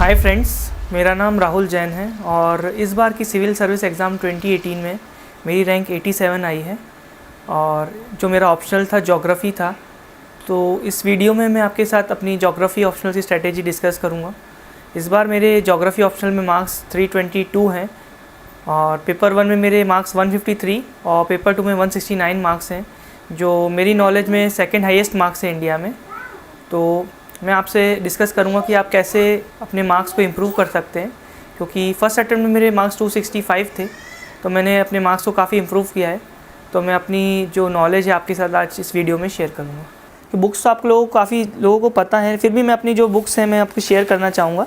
Hi friends, मेरा नाम राहुल जैन है और इस बार की सिविल सर्विस एग्ज़ाम 2018 में मेरी रैंक 87 आई है और जो मेरा ऑप्शनल था ज्योग्राफ़ी था। तो इस वीडियो में मैं आपके साथ अपनी ज्योग्राफ़ी ऑप्शनल की स्ट्रैटेजी डिस्कस करूँगा। इस बार मेरे ज्योग्राफ़ी ऑप्शनल में मार्क्स 322 हैं और पेपर 1 में मेरे मार्क्स 153 और पेपर 2 में 169 मार्क्स हैं, जो मेरी नॉलेज में सेकंड हाईएस्ट मार्क्स है इंडिया में। तो मैं आपसे डिस्कस करूंगा कि आप कैसे अपने मार्क्स को इम्प्रूव कर सकते हैं, क्योंकि फ़र्स्ट अटेम्प्ट में मेरे मार्क्स 265 थे, तो मैंने अपने मार्क्स को काफ़ी इम्प्रूव किया है। तो मैं अपनी जो नॉलेज है आपके साथ आज इस वीडियो में शेयर करूंगा। तो बुक्स तो आप लोगों को काफ़ी लोगों को पता है, फिर भी मैं अपनी जो बुक्स हैं मैं आपको शेयर करना चाहूँगा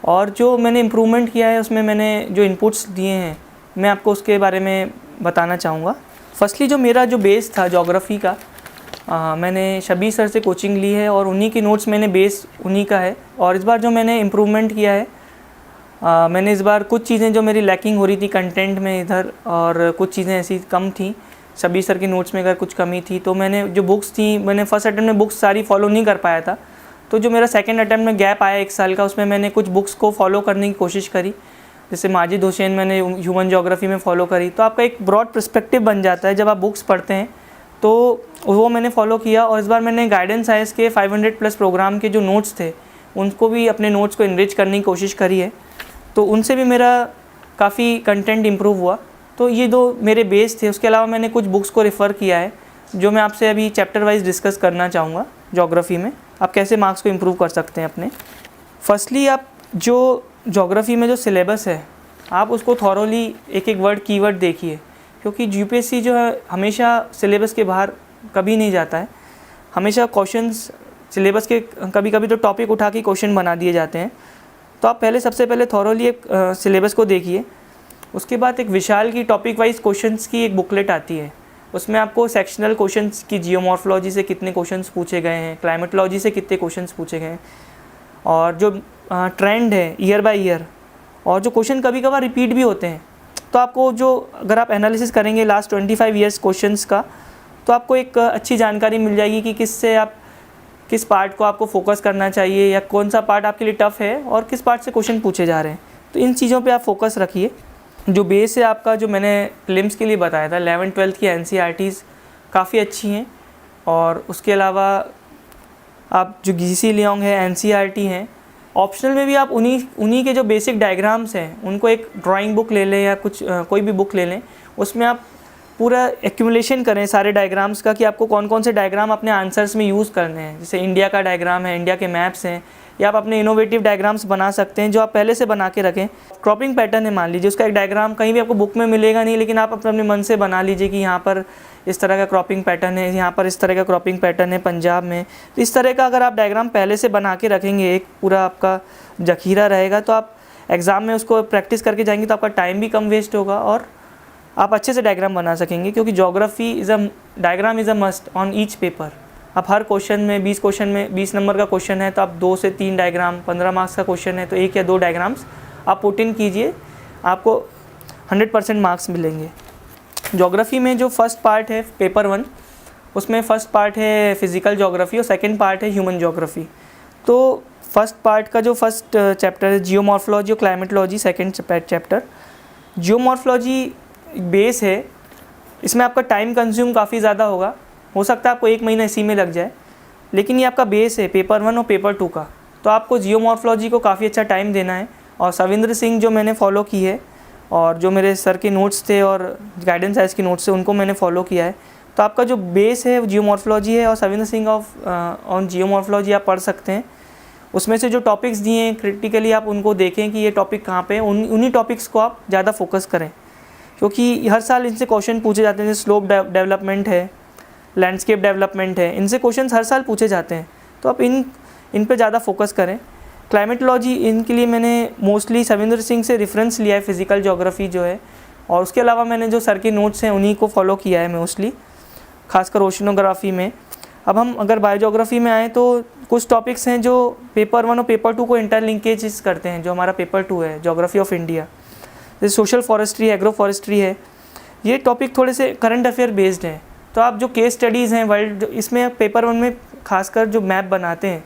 और जो मैंने इम्प्रूवमेंट किया है उसमें मैंने जो इनपुट्स दिए हैं मैं आपको उसके बारे में बताना चाहूँगा। फर्स्टली जो मेरा जो बेस था ज्योग्राफ़ी का, मैंने शबीर सर से कोचिंग ली है और उन्हीं की नोट्स मैंने बेस उन्हीं का है। और इस बार जो मैंने इम्प्रूवमेंट किया है, मैंने इस बार कुछ चीज़ें जो मेरी लैकिंग हो रही थी कंटेंट में इधर, और कुछ चीज़ें ऐसी कम थी शबीर सर की नोट्स में, अगर कुछ कमी थी तो मैंने जो बुक्स थी, मैंने फर्स्ट अटैम्प्ट में बुक्स सारी फॉलो नहीं कर पाया था। तो जो मेरा सेकेंड अटैम्प्ट में गैप आया 1 साल का, उसमें मैंने कुछ बुक्स को फॉलो करने की कोशिश करी। जैसे माजिद हुसैन मैंने ह्यूमन ज्योग्राफी में फ़ॉलो करी, तो आपका एक ब्रॉड पर्सपेक्टिव बन जाता है जब आप बुक्स पढ़ते हैं, तो वो मैंने फ़ॉलो किया। और इस बार मैंने गाइडेंस आईएएस के 500+ प्रोग्राम के जो नोट्स थे उनको भी अपने नोट्स को इनरिच करने की कोशिश करी है, तो उनसे भी मेरा काफ़ी कंटेंट इम्प्रूव हुआ। तो ये दो मेरे बेस थे। उसके अलावा मैंने कुछ बुक्स को रेफ़र किया है जो मैं आपसे अभी चैप्टर वाइज डिस्कस करना चाहूँगा। ज्योग्राफ़ी में आप कैसे मार्क्स को इम्प्रूव कर सकते हैं अपने। फर्स्टली आप जो ज्योग्राफ़ी में जो सिलेबस है आप उसको थॉरोली एक एक वर्ड कीवर्ड देखिए, क्योंकि यूपीएससी जो है हमेशा सिलेबस के बाहर कभी नहीं जाता है। हमेशा क्वेश्चंस सिलेबस के कभी कभी तो टॉपिक उठा के क्वेश्चन बना दिए जाते हैं। तो आप सबसे पहले थॉरोली एक सिलेबस को देखिए। उसके बाद एक विशाल की टॉपिक वाइज क्वेश्चंस की एक बुकलेट आती है, उसमें आपको सेक्शनल क्वेश्चंस की जियोमॉर्फोलॉजी से कितने क्वेश्चंस पूछे गए हैं, क्लाइमेटोलॉजी से कितने क्वेश्चंस पूछे गए हैं, और जो ट्रेंड है ईयर बाय ईयर, और जो क्वेश्चन कभी कभार रिपीट भी होते हैं। तो आपको जो अगर आप एनालिसिस करेंगे लास्ट 25 ईयर्स क्वेश्चंस का, तो आपको एक अच्छी जानकारी मिल जाएगी कि किससे आप किस पार्ट को आपको फोकस करना चाहिए या कौन सा पार्ट आपके लिए टफ़ है और किस पार्ट से क्वेश्चन पूछे जा रहे हैं। तो इन चीज़ों पे आप फोकस रखिए। जो बेस है आपका, जो मैंने प्रीलिम्स के लिए बताया था, 11th-12th की एनसीईआरटीज़ काफ़ी अच्छी हैं। और उसके अलावा आप जो GC लियोंग है, एनसीईआरटी हैं। ऑप्शनल में भी आप उन्हीं के जो बेसिक डायग्राम्स हैं उनको एक ड्राइंग बुक ले लें या कुछ कोई भी बुक ले लें, उसमें आप पूरा एक्यूमुलेशन करें सारे डायग्राम्स का कि आपको कौन कौन से डायग्राम अपने आंसर्स में यूज़ करने हैं। जैसे इंडिया का डायग्राम है, इंडिया के मैप्स हैं, या आप अपने इनोवेटिव डायग्राम्स बना सकते हैं जो आप पहले से बना के रखें। क्रॉपिंग पैटर्न है, मान लीजिए उसका एक डायग्राम कहीं भी आपको बुक में मिलेगा नहीं, लेकिन आप अपने मन से बना लीजिए कि यहाँ पर इस तरह का क्रॉपिंग पैटर्न है, यहाँ पर इस तरह का क्रॉपिंग पैटर्न है पंजाब में। तो इस तरह का अगर आप डायग्राम पहले से बना के रखेंगे, एक पूरा आपका जखीरा रहेगा, तो आप एग्ज़ाम में उसको प्रैक्टिस करके जाएंगे तो आपका टाइम भी कम वेस्ट होगा और आप अच्छे से डायग्राम बना सकेंगे। क्योंकि geography diagram is a must on each paper. आप हर क्वेश्चन में 20 क्वेश्चन में 20 नंबर का क्वेश्चन है तो आप 2 से 3 डायग्राम, 15 मार्क्स का क्वेश्चन है तो 1 या 2 डायग्राम्स आप पुट इन कीजिए, आपको 100% मार्क्स मिलेंगे। ज्योग्राफी में जो फर्स्ट पार्ट है पेपर 1, उसमें फ़र्स्ट पार्ट है फिज़िकल ज्योग्राफी और सेकेंड पार्ट है ह्यूमन ज्योग्राफी। तो फर्स्ट पार्ट का जो फर्स्ट चैप्टर है जियोमॉर्फोलॉजी और climatology, second chapter. Geomorphology base है, इसमें आपका टाइम कंज्यूम काफ़ी ज़्यादा होगा, हो सकता है आपको 1 महीना इसी में लग जाए, लेकिन ये आपका बेस है पेपर 1 और पेपर 2 का। तो आपको जियोमॉर्फोलॉजी को काफ़ी अच्छा टाइम देना है। और सविंद्र सिंह जो मैंने फॉलो की है और जो मेरे सर के नोट्स थे और गाइडेंस आईएएस के नोट्स थे उनको मैंने फॉलो किया है। तो आपका जो बेस है वो जियोमॉर्फोलॉजी है और सविंद्र सिंह ऑन जियोमॉर्फोलॉजी आप पढ़ सकते हैं। उसमें से जो टॉपिक्स दिए हैं क्रिटिकली आप उनको देखें कि ये टॉपिक कहाँ पे है, उन्हीं टॉपिक्स को आप ज़्यादा फोकस करें, क्योंकि हर साल इनसे क्वेश्चन पूछे जाते हैं। जैसे स्लोप डेवलपमेंट है, लैंडस्केप डेवलपमेंट है, इनसे क्वेश्चंस हर साल पूछे जाते हैं, तो आप इन पे ज़्यादा फोकस करें। क्लाइमेटोलॉजी, इनके लिए मैंने मोस्टली सविंद्र सिंह से रेफरेंस लिया है फिज़िकल ज्योग्राफी जो है, और उसके अलावा मैंने जो सर के नोट्स हैं उन्हीं को फॉलो किया है मोस्टली, खासकर ओशनोग्राफी में। अब हम अगर बायोज्योग्राफी में आएँ तो कुछ टॉपिक्स हैं जो पेपर 1 और पेपर 2 को इंटरलिंकेज करते हैं। जो हमारा पेपर 2 है ज्योग्राफी ऑफ इंडिया, जैसे सोशल फॉरेस्ट्री, एग्रो फॉरेस्ट्री है, ये टॉपिक थोड़े से करंट अफेयर बेस्ड हैं। तो आप जो केस स्टडीज़ हैं वर्ल्ड, इसमें पेपर 1 में खासकर जो मैप बनाते हैं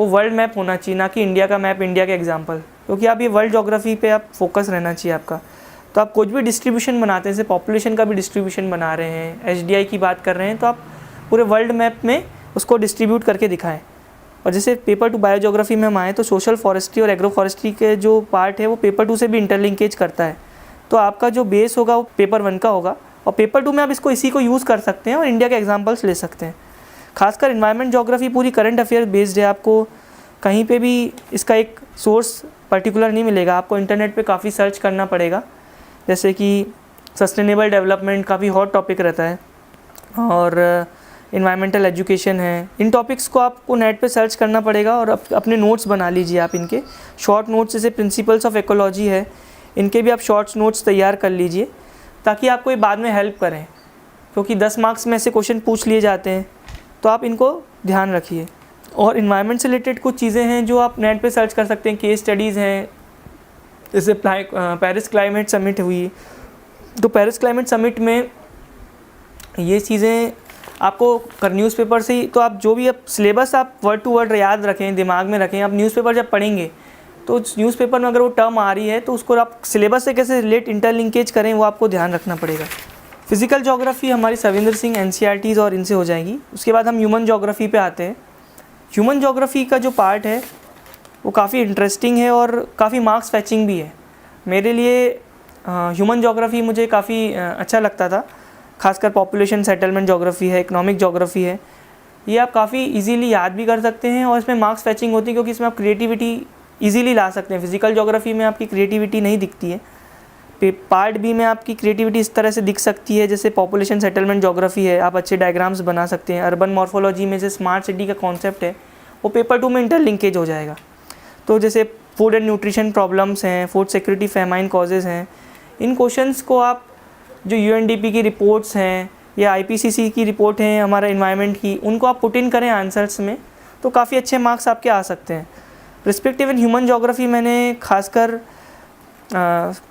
वो वर्ल्ड मैप होना चाहिए, ना कि इंडिया का मैप, इंडिया के एग्जाम्पल, क्योंकि आप ये वर्ल्ड जोग्राफी पे आप फोकस रहना चाहिए आपका। तो आप कुछ भी डिस्ट्रीब्यूशन बनाते हैं, जैसे पॉपुलेशन का भी डिस्ट्रीब्यूशन बना रहे हैं, HDI की बात कर रहे हैं, तो आप पूरे वर्ल्ड मैप में उसको डिस्ट्रीब्यूट करके दिखाएं। और जैसे पेपर 2 बायोजोग्राफी में हम आए तो सोशल फॉरेस्ट्री और एग्रो फॉरेस्ट्री के जो पार्ट है वो पेपर 2 से भी इंटरलिंकेज करता है। तो आपका जो बेस होगा वो पेपर 1 का होगा, और पेपर 2 में आप इसी को यूज़ कर सकते हैं और इंडिया के एग्जाम्पल्स ले सकते हैं। खासकर इन्वायरमेंट जोग्राफी पूरी करंट अफेयर बेस्ड है, आपको कहीं पे भी इसका एक सोर्स पर्टिकुलर नहीं मिलेगा, आपको इंटरनेट पे काफ़ी सर्च करना पड़ेगा। जैसे कि सस्टेनेबल डेवलपमेंट काफ़ी हॉट टॉपिक रहता है, और इन्वायरमेंटल एजुकेशन है, इन टॉपिक्स को आपको नेट पे सर्च करना पड़ेगा और अपने नोट्स बना लीजिए आप इनके शॉर्ट नोट्स। जैसे प्रिंसिपल्स ऑफ इकोलॉजी है, इनके भी आप शॉर्ट्स नोट्स तैयार कर लीजिए ताकि आपको ये बाद में हेल्प करें, क्योंकि 10 मार्क्स में ऐसे क्वेश्चन पूछ लिए जाते हैं, तो आप इनको ध्यान रखिए। और इन्वायरमेंट से रिलेटेड कुछ चीज़ें हैं जो आप नेट पे सर्च कर सकते हैं, केस स्टडीज़ हैं। जैसे पेरिस क्लाइमेट समिट हुई, तो पेरिस क्लाइमेट समिट में ये चीज़ें आपको न्यूज़पेपर से ही, तो आप जो भी आप सिलेबस आप वर्ड टू वर्ड याद रखें, दिमाग में रखें। आप न्यूज़पेपर जब पढ़ेंगे तो न्यूज़पेपर में अगर वो टर्म आ रही है तो उसको आप सिलेबस से कैसे रिलेट इंटरलिंकेज करें, वो आपको ध्यान रखना पड़ेगा। फिजिकल जोग्राफी हमारी सविंदर सिंह NCERTs और इनसे हो जाएगी। उसके बाद हम ह्यूमन जोग्राफी पे आते हैं। ह्यूमन जोग्राफी का जो पार्ट है वो काफ़ी इंटरेस्टिंग है और काफ़ी मार्क्स फैचिंग भी है। मेरे लिए ह्यूमन जोग्राफी मुझे काफ़ी अच्छा लगता था, खासकर पॉपुलेशन सेटलमेंट जोग्राफी है, इकोनॉमिक जोग्राफी है, ये आप काफ़ी इजीली याद भी कर सकते हैं और इसमें मार्क्स फैचिंग होती है, क्योंकि इसमें आप क्रिएटिविटी इजीली ला सकते हैं। फिजिकल जोग्राफी में आपकी क्रिएटिविटी नहीं दिखती है। पार्ट बी में आपकी क्रिएटिविटी इस तरह से दिख सकती है, जैसे पॉपुलेशन सेटलमेंट जोग्राफी है, आप अच्छे डायग्राम्स बना सकते हैं। अर्बन मॉर्फोलॉजी में जो स्मार्ट सिटी का कॉन्सेप्ट है वो पेपर 2 में इंटरलिंकेज हो जाएगा। तो जैसे फूड एंड न्यूट्रिशन प्रॉब्लम्स हैं, फूड सिक्योरिटी, फेमाइन कॉजेज़ हैं, इन क्वेश्चंस को आप जो UNDP की रिपोर्ट्स हैं या IPCC की रिपोर्ट हैं हमारा इन्वायरमेंट की, उनको आप पुट इन करें आंसर्स में, तो काफ़ी अच्छे मार्क्स आपके आ सकते हैं। रिस्पेक्टिव इन ह्यूमन जोग्राफी मैंने खासकर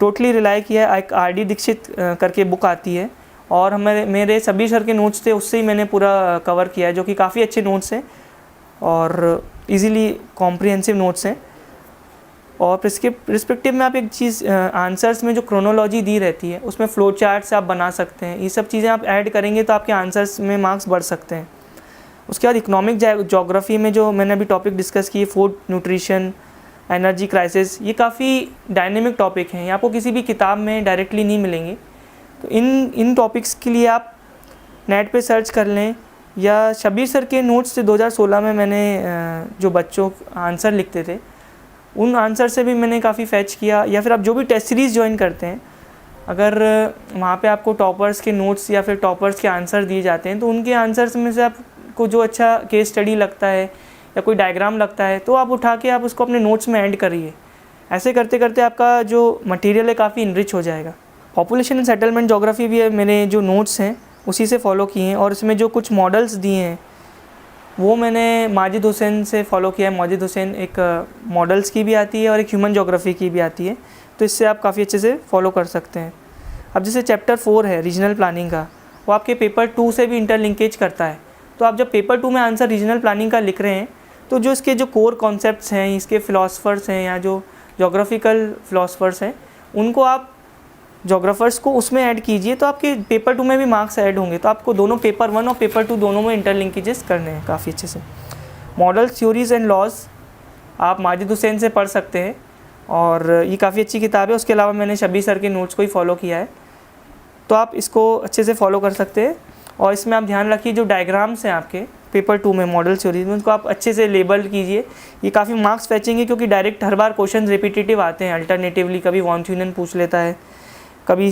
टोटली रिलाई किया है। एक RD दीक्षित करके बुक आती है, और मेरे सभी सर के नोट्स थे, उससे ही मैंने पूरा कवर किया है, जो कि काफ़ी अच्छे नोट्स हैं और इजीली कॉम्प्रिहेंसिव नोट्स हैं। और रिस्पेक्टिव में आप एक चीज़ आंसर्स में जो क्रोनोलॉजी दी रहती है उसमें फ्लो चार्ट्स आप बना सकते हैं। ये सब चीज़ें आप ऐड करेंगे तो आपके आंसर्स में मार्क्स बढ़ सकते हैं। उसके बाद इकोनॉमिक जोग्राफी में जो मैंने अभी टॉपिक डिस्कस किए, फूड, न्यूट्रिशन, एनर्जी क्राइसिस, ये काफ़ी डायनेमिक टॉपिक हैं, ये आपको किसी भी किताब में डायरेक्टली नहीं मिलेंगे। तो इन टॉपिक्स के लिए आप नेट पे सर्च कर लें, या शब्बीर सर के नोट्स से 2016 में मैंने जो बच्चों आंसर लिखते थे उन आंसर से भी मैंने काफ़ी फैच किया। या फिर आप जो भी टेस्ट सीरीज़ ज्वाइन करते हैं, अगर वहाँ पे आपको टॉपर्स के नोट्स या फिर टॉपर्स के आंसर दिए जाते हैं, तो उनके आंसर्स में से आपको जो अच्छा केस स्टडी लगता है या कोई डायग्राम लगता है तो आप उठा के आप उसको अपने नोट्स में ऐड करिए। ऐसे करते करते आपका जो मटेरियल है काफ़ी इनरिच हो जाएगा। पॉपुलेशन एंड सेटलमेंट जोग्राफी भी है, मेरे जो नोट्स हैं उसी से फॉलो किए हैं, और इसमें जो कुछ मॉडल्स दिए हैं वो मैंने माजिद हुसैन से फॉलो किया है। माजिद हुसैन एक मॉडल्स की भी आती है और एक ह्यूमन जोग्राफी की भी आती है, तो इससे आप काफ़ी अच्छे से फॉलो कर सकते हैं। अब जैसे चैप्टर 4 है रीजनल प्लानिंग का, वो आपके पेपर 2 से भी इंटरलिंकेज करता है। तो आप जब पेपर 2 में आंसर रीजनल प्लानिंग का लिख रहे हैं तो जो इसके जो कोर कॉन्सेप्ट्स हैं, इसके फ़िलासफ़र्स हैं या जो जोग्राफिकल फ़िलासफ़र्स हैं, उनको आप जोग्राफर्स को उसमें ऐड कीजिए, तो आपके पेपर 2 में भी मार्क्स ऐड होंगे। तो आपको दोनों पेपर 1 और पेपर 2 दोनों में इंटरलिंकेजेस करने हैं काफ़ी अच्छे से। मॉडल्स, थ्योरीज़ एंड लॉज आप माजिद हुसैन से पढ़ सकते हैं, और ये काफ़ी अच्छी किताब है। उसके अलावा मैंने शब्बीर सर के नोट्स को ही फॉलो किया है, तो आप इसको अच्छे से फॉलो कर सकते हैं। और इसमें आप ध्यान रखिए जो डायग्राम्स हैं आपके पेपर 2 में मॉडल थ्योरीज में, उनको आप अच्छे से लेबल कीजिए। ये काफ़ी मार्क्स फैचेंगे, क्योंकि डायरेक्ट हर बार क्वेश्चन रिपीटेटिव आते हैं। अल्टरनेटिवली कभी वॉन थ्यूनन पूछ लेता है, कभी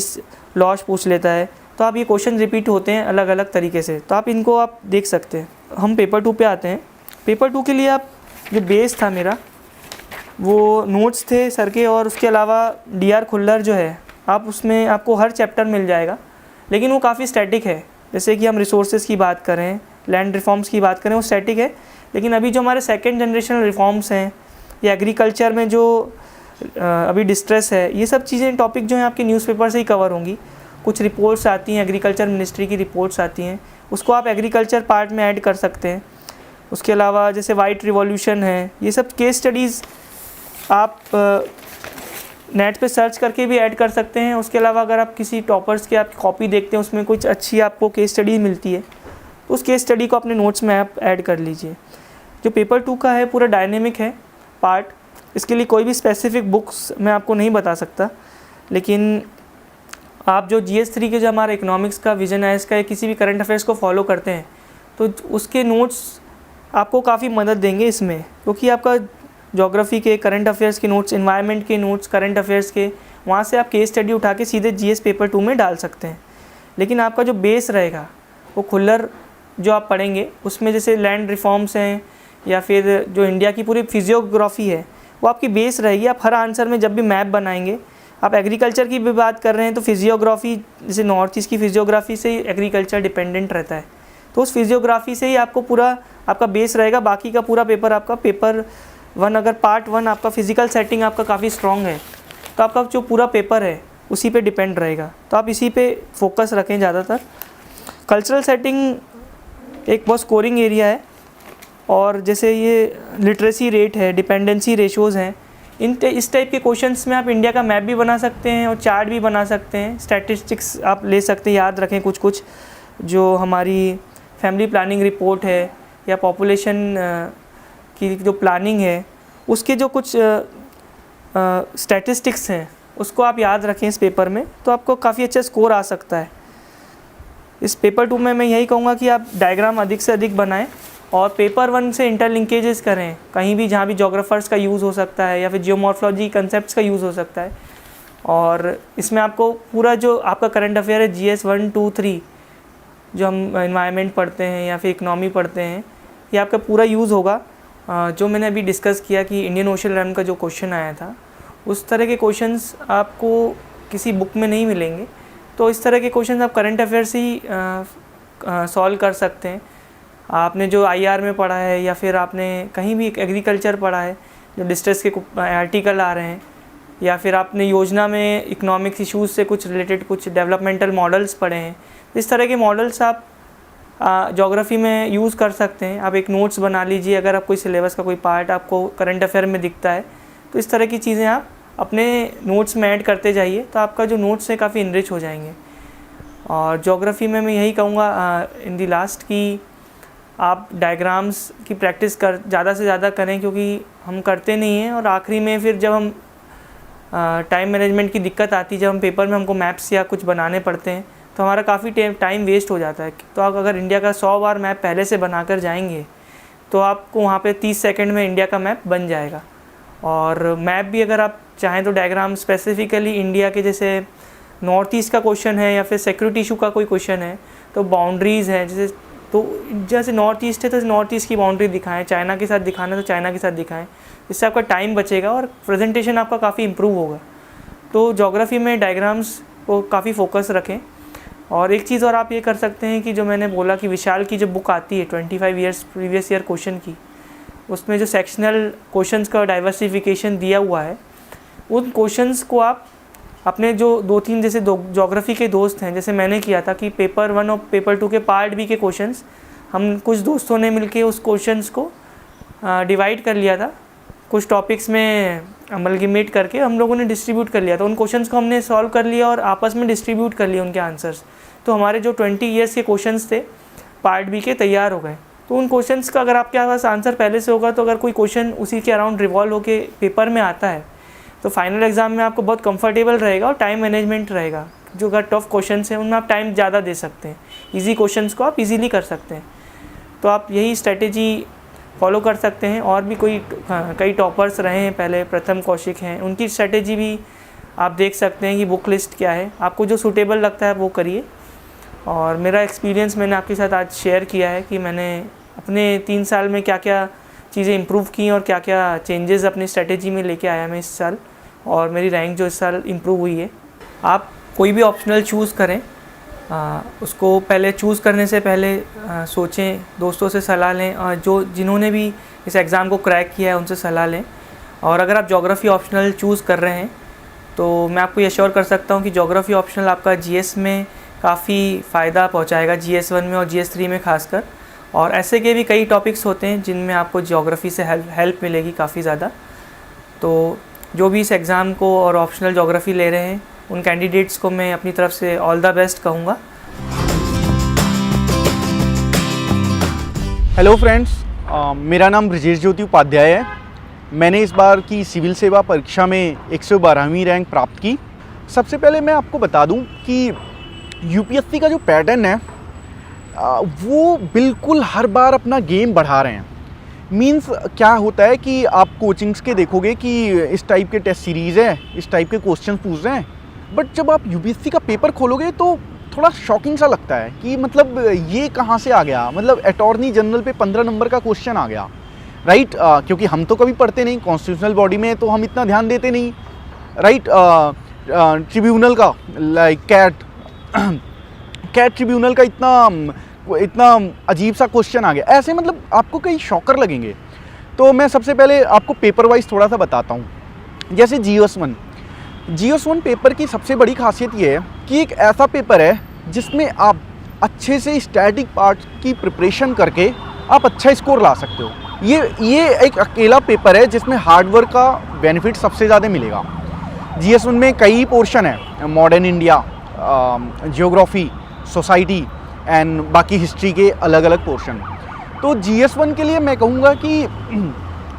लॉश पूछ लेता है, तो आप ये क्वेश्चन रिपीट होते हैं अलग अलग तरीके से, तो आप इनको आप देख सकते हैं। हम पेपर 2 पे आते हैं। पेपर 2 के लिए आप जो बेस था मेरा, वो नोट्स थे सर के, और उसके अलावा DR खुल्लर जो है, आप उसमें आपको हर चैप्टर मिल जाएगा, लेकिन वो काफ़ी स्टैटिक है। जैसे कि हम रिसोर्सेज की बात करें, लैंड रिफॉर्म्स की बात करें, वो स्टैटिक है। लेकिन अभी जो हमारे सेकेंड जनरेशनल रिफॉर्म्स हैं या एग्रीकल्चर में जो अभी डिस्ट्रेस है, ये सब चीज़ें टॉपिक जो हैं आपके न्यूज़पेपर से ही कवर होंगी। कुछ रिपोर्ट्स आती हैं, एग्रीकल्चर मिनिस्ट्री की रिपोर्ट्स आती हैं, उसको आप एग्रीकल्चर पार्ट में ऐड कर सकते हैं। उसके अलावा जैसे वाइट रिवॉल्यूशन है, ये सब केस स्टडीज़ आप नेट पे सर्च करके भी ऐड कर सकते हैं। उसके अलावा अगर आप किसी टॉपर्स की आप कॉपी देखते हैं, उसमें कुछ अच्छी आपको केस स्टडी मिलती है, तो उस केस स्टडी को अपने नोट्स में आप ऐड कर लीजिए। जो पेपर 2 का है पूरा डायनेमिक है पार्ट, इसके लिए कोई भी स्पेसिफिक बुक्स मैं आपको नहीं बता सकता, लेकिन आप जो GS3 के जो हमारा इकोनॉमिक्स का विजन है इसका, किसी भी करंट अफेयर्स को फॉलो करते हैं तो उसके नोट्स आपको काफ़ी मदद देंगे इसमें, क्योंकि आपका ज्योग्राफी के, करंट अफेयर्स के नोट्स, इन्वायरमेंट के नोट्स, करंट अफेयर्स के, वहाँ से आप केस स्टडी उठा के सीधे GS पेपर 2 में डाल सकते हैं। लेकिन आपका जो बेस रहेगा वो खुल्लर जो आप पढ़ेंगे उसमें जैसे लैंड रिफॉर्म्स हैं या फिर जो इंडिया की पूरी फिजियोग्राफी है वो आपकी बेस रहेगी। आप हर आंसर में जब भी मैप बनाएंगे, आप एग्रीकल्चर की भी बात कर रहे हैं तो फिजियोग्राफी, जैसे नॉर्थ ईस्ट की फिजियोग्राफी से ही एग्रीकल्चर डिपेंडेंट रहता है, तो उस फिजियोग्राफी से ही आपको पूरा आपका बेस रहेगा। बाकी का पूरा पेपर आपका पेपर 1, अगर पार्ट 1 आपका फिजिकल सेटिंग आपका काफ़ी स्ट्रॉन्ग है तो आपका जो पूरा पेपर है उसी पे डिपेंड रहेगा, तो आप इसी पे फोकस रखें ज़्यादातर। कल्चरल सेटिंग एक बहुत स्कोरिंग एरिया है, और जैसे ये लिटरेसी रेट है, डिपेंडेंसी रेशोज़ हैं, इस टाइप के क्वेश्चंस में आप इंडिया का मैप भी बना सकते हैं और चार्ट भी बना सकते हैं। स्टैटिस्टिक्स आप ले सकते हैं, याद रखें कुछ कुछ जो हमारी फैमिली प्लानिंग रिपोर्ट है या पॉपुलेशन की जो प्लानिंग है उसके जो कुछ स्टैटिस्टिक्स हैं उसको आप याद रखें इस पेपर में, तो आपको काफ़ी अच्छा स्कोर आ सकता है। इस पेपर 2 में मैं यही कहूँगा कि आप डायग्राम अधिक से अधिक बनाएं और पेपर 1 से इंटरलिंकेजेस करें, कहीं भी जहाँ भी जोग्राफर्स का यूज़ हो सकता है या फिर जियोमॉर्फोलॉजी कंसेप्ट्स का यूज़ हो सकता है। और इसमें आपको पूरा जो आपका करंट अफेयर है GS 1, 2, 3 जो हम एनवायरनमेंट पढ़ते हैं या फिर इकनॉमी पढ़ते हैं, ये आपका पूरा यूज़ होगा। जो मैंने अभी डिस्कस किया कि इंडियन ओशन रन का जो क्वेश्चन आया था, उस तरह के क्वेश्चंस आपको किसी बुक में नहीं मिलेंगे, तो इस तरह के क्वेश्चंस आप करंट अफेयर से ही सॉल्व कर सकते हैं। आपने जो IR में पढ़ा है या फिर आपने कहीं भी एग्रीकल्चर पढ़ा है, जो डिस्ट्रेस के आर्टिकल आ रहे हैं, या फिर आपने योजना में इकोनॉमिक्स इश्यूज़ से कुछ रिलेटेड कुछ डेवलपमेंटल मॉडल्स पढ़े हैं, इस तरह के मॉडल्स आप ज्योग्राफी में यूज़ कर सकते हैं। आप एक नोट्स बना लीजिए, अगर आप कोई सिलेबस का कोई पार्ट आपको करंट अफेयर में दिखता है तो इस तरह की चीज़ें आप अपने नोट्स में ऐड करते जाइए, तो आपका जो नोट्स है काफ़ी इनरिच हो जाएंगे। और ज्योग्राफी में मैं यही कहूँगा इन दी लास्ट कि आप डायग्राम्स की प्रैक्टिस ज़्यादा से ज़्यादा करें, क्योंकि हम करते नहीं हैं और आखिरी में फिर जब हम टाइम मैनेजमेंट की दिक्कत आती है, जब हम पेपर में हमको मैप्स या कुछ बनाने पड़ते हैं तो हमारा काफ़ी टाइम वेस्ट हो जाता है। तो आप अगर इंडिया का 100 बार मैप पहले से बनाकर जाएंगे तो आपको वहाँ पे 30 सेकंड में इंडिया का मैप बन जाएगा। और मैप भी अगर आप चाहें तो डायग्राम स्पेसिफिकली इंडिया के, जैसे नॉर्थ ईस्ट का क्वेश्चन है या फिर सिक्योरिटी इशू का कोई क्वेश्चन है, तो बाउंड्रीज़ हैं जैसे नॉर्थ ईस्ट है तो नॉर्थ ईस्ट की बाउंड्री दिखाएं, चाइना के साथ दिखाना तो चाइना के साथ दिखाएं, इससे आपका टाइम बचेगा और प्रेजेंटेशन आपका काफ़ी इम्प्रूव होगा। तो ज्योग्राफी में डायग्राम्स को काफ़ी फोकस रखें। और एक चीज़ और आप ये कर सकते हैं कि जो मैंने बोला कि विशाल की जो बुक आती है 25 ईयर्स प्रीवियस ईयर क्वेश्चन की, उसमें जो सेक्शनल क्वेश्चंस का डाइवर्सिफिकेशन दिया हुआ है, उन क्वेश्चंस को आप अपने जो 2-3 जैसे ज्योग्राफी के दोस्त हैं, जैसे मैंने किया था कि पेपर 1 और पेपर 2 के पार्ट बी के क्वेश्चंस हम कुछ दोस्तों ने मिलके उस क्वेश्चंस को डिवाइड कर लिया था, कुछ टॉपिक्स में अमलगमेट करके हम लोगों ने डिस्ट्रीब्यूट कर लिया था। उन क्वेश्चंस को हमने सॉल्व कर लिया और आपस में डिस्ट्रीब्यूट कर लिया उनके आंसर्स, तो हमारे जो 20 ईयर्स के क्वेश्चंस थे पार्ट बी के तैयार हो गए। तो उन क्वेश्चंस का अगर आपके पास आंसर पहले से होगा, तो अगर कोई क्वेश्चन उसी के अराउंड रिवॉल्व होकर पेपर में आता है तो फाइनल एग्ज़ाम में आपको बहुत कंफर्टेबल रहेगा और टाइम मैनेजमेंट रहेगा। जो अगर टफ क्वेश्चन हैं उनमें आप टाइम ज़्यादा दे सकते हैं, ईजी क्वेश्चंस को आप इजीली कर सकते हैं। तो आप यही स्ट्रेटेजी फॉलो कर सकते हैं। और भी कई टॉपर्स रहे हैं पहले, प्रथम कौशिक हैं, उनकी स्ट्रेटेजी भी आप देख सकते हैं कि बुक लिस्ट क्या है, आपको जो सूटेबल लगता है वो करिए। और मेरा एक्सपीरियंस मैंने आपके साथ आज शेयर किया है कि मैंने अपने 3 साल में क्या क्या चीज़ें इम्प्रूव की और क्या क्या चेंजेस अपनी स्ट्रेटेजी में लेके आया मैं इस साल, और मेरी रैंक जो इस साल इम्प्रूव हुई है। आप कोई भी ऑप्शनल चूज़ करें, उसको पहले चूज़ करने से पहले सोचें, दोस्तों से सलाह लें, और जिन्होंने भी इस एग्ज़ाम को क्रैक किया है उनसे सलाह लें। और अगर आप ज्योग्राफी ऑप्शनल चूज़ कर रहे हैं तो मैं आपको एश्योर कर सकता हूँ कि ज्योग्राफी ऑप्शनल आपका GS में काफ़ी फ़ायदा पहुँचाएगा, GS 1 में और GS 3 में खासकर। और ऐसे के भी कई टॉपिक्स होते हैं जिनमें आपको ज्योग्राफी से हेल्प मिलेगी काफ़ी ज़्यादा। तो जो भी इस एग्ज़ाम को और ऑप्शनल ज्योग्राफी ले रहे हैं उन कैंडिडेट्स को मैं अपनी तरफ से ऑल द बेस्ट कहूँगा। हेलो फ्रेंड्स, मेरा नाम ब्रजेश ज्योति उपाध्याय है। मैंने इस बार की सिविल सेवा परीक्षा में 112वीं रैंक प्राप्त की। सबसे पहले मैं आपको बता दूं कि यूपीएससी का जो पैटर्न है वो बिल्कुल हर बार अपना गेम बढ़ा रहे हैं। मींस क्या होता है कि आप कोचिंग्स के देखोगे कि इस टाइप के टेस्ट सीरीज़ है, इस टाइप के क्वेश्चन पूछ रहे हैं, बट जब आप यूपीएससी का पेपर खोलोगे तो थोड़ा शॉकिंग सा लगता है कि मतलब ये कहाँ से आ गया। मतलब अटॉर्नी जनरल पे 15 नंबर का क्वेश्चन आ गया, राइट। क्योंकि हम तो कभी पढ़ते नहीं, कॉन्स्टिट्यूशनल बॉडी में तो हम इतना ध्यान देते नहीं, राइट। ट्रिब्यूनल का लाइक कैट ट्रिब्यूनल का इतना अजीब सा क्वेश्चन आ गया। ऐसे मतलब आपको कई शॉकर लगेंगे। तो मैं सबसे पहले आपको पेपर वाइज थोड़ा सा बताता हूँ। जैसे GS1 पेपर की सबसे बड़ी खासियत ये है कि एक ऐसा पेपर है जिसमें आप अच्छे से स्टैटिक पार्ट की प्रिपरेशन करके आप अच्छा स्कोर ला सकते हो। ये एक अकेला पेपर है जिसमें हार्डवर्क का बेनिफिट सबसे ज़्यादा मिलेगा। GS1 में कई पोर्शन है, modern India, geography, society and बाकी हिस्ट्री के अलग अलग पोर्शन। तो GS1 के लिए मैं कहूँगा कि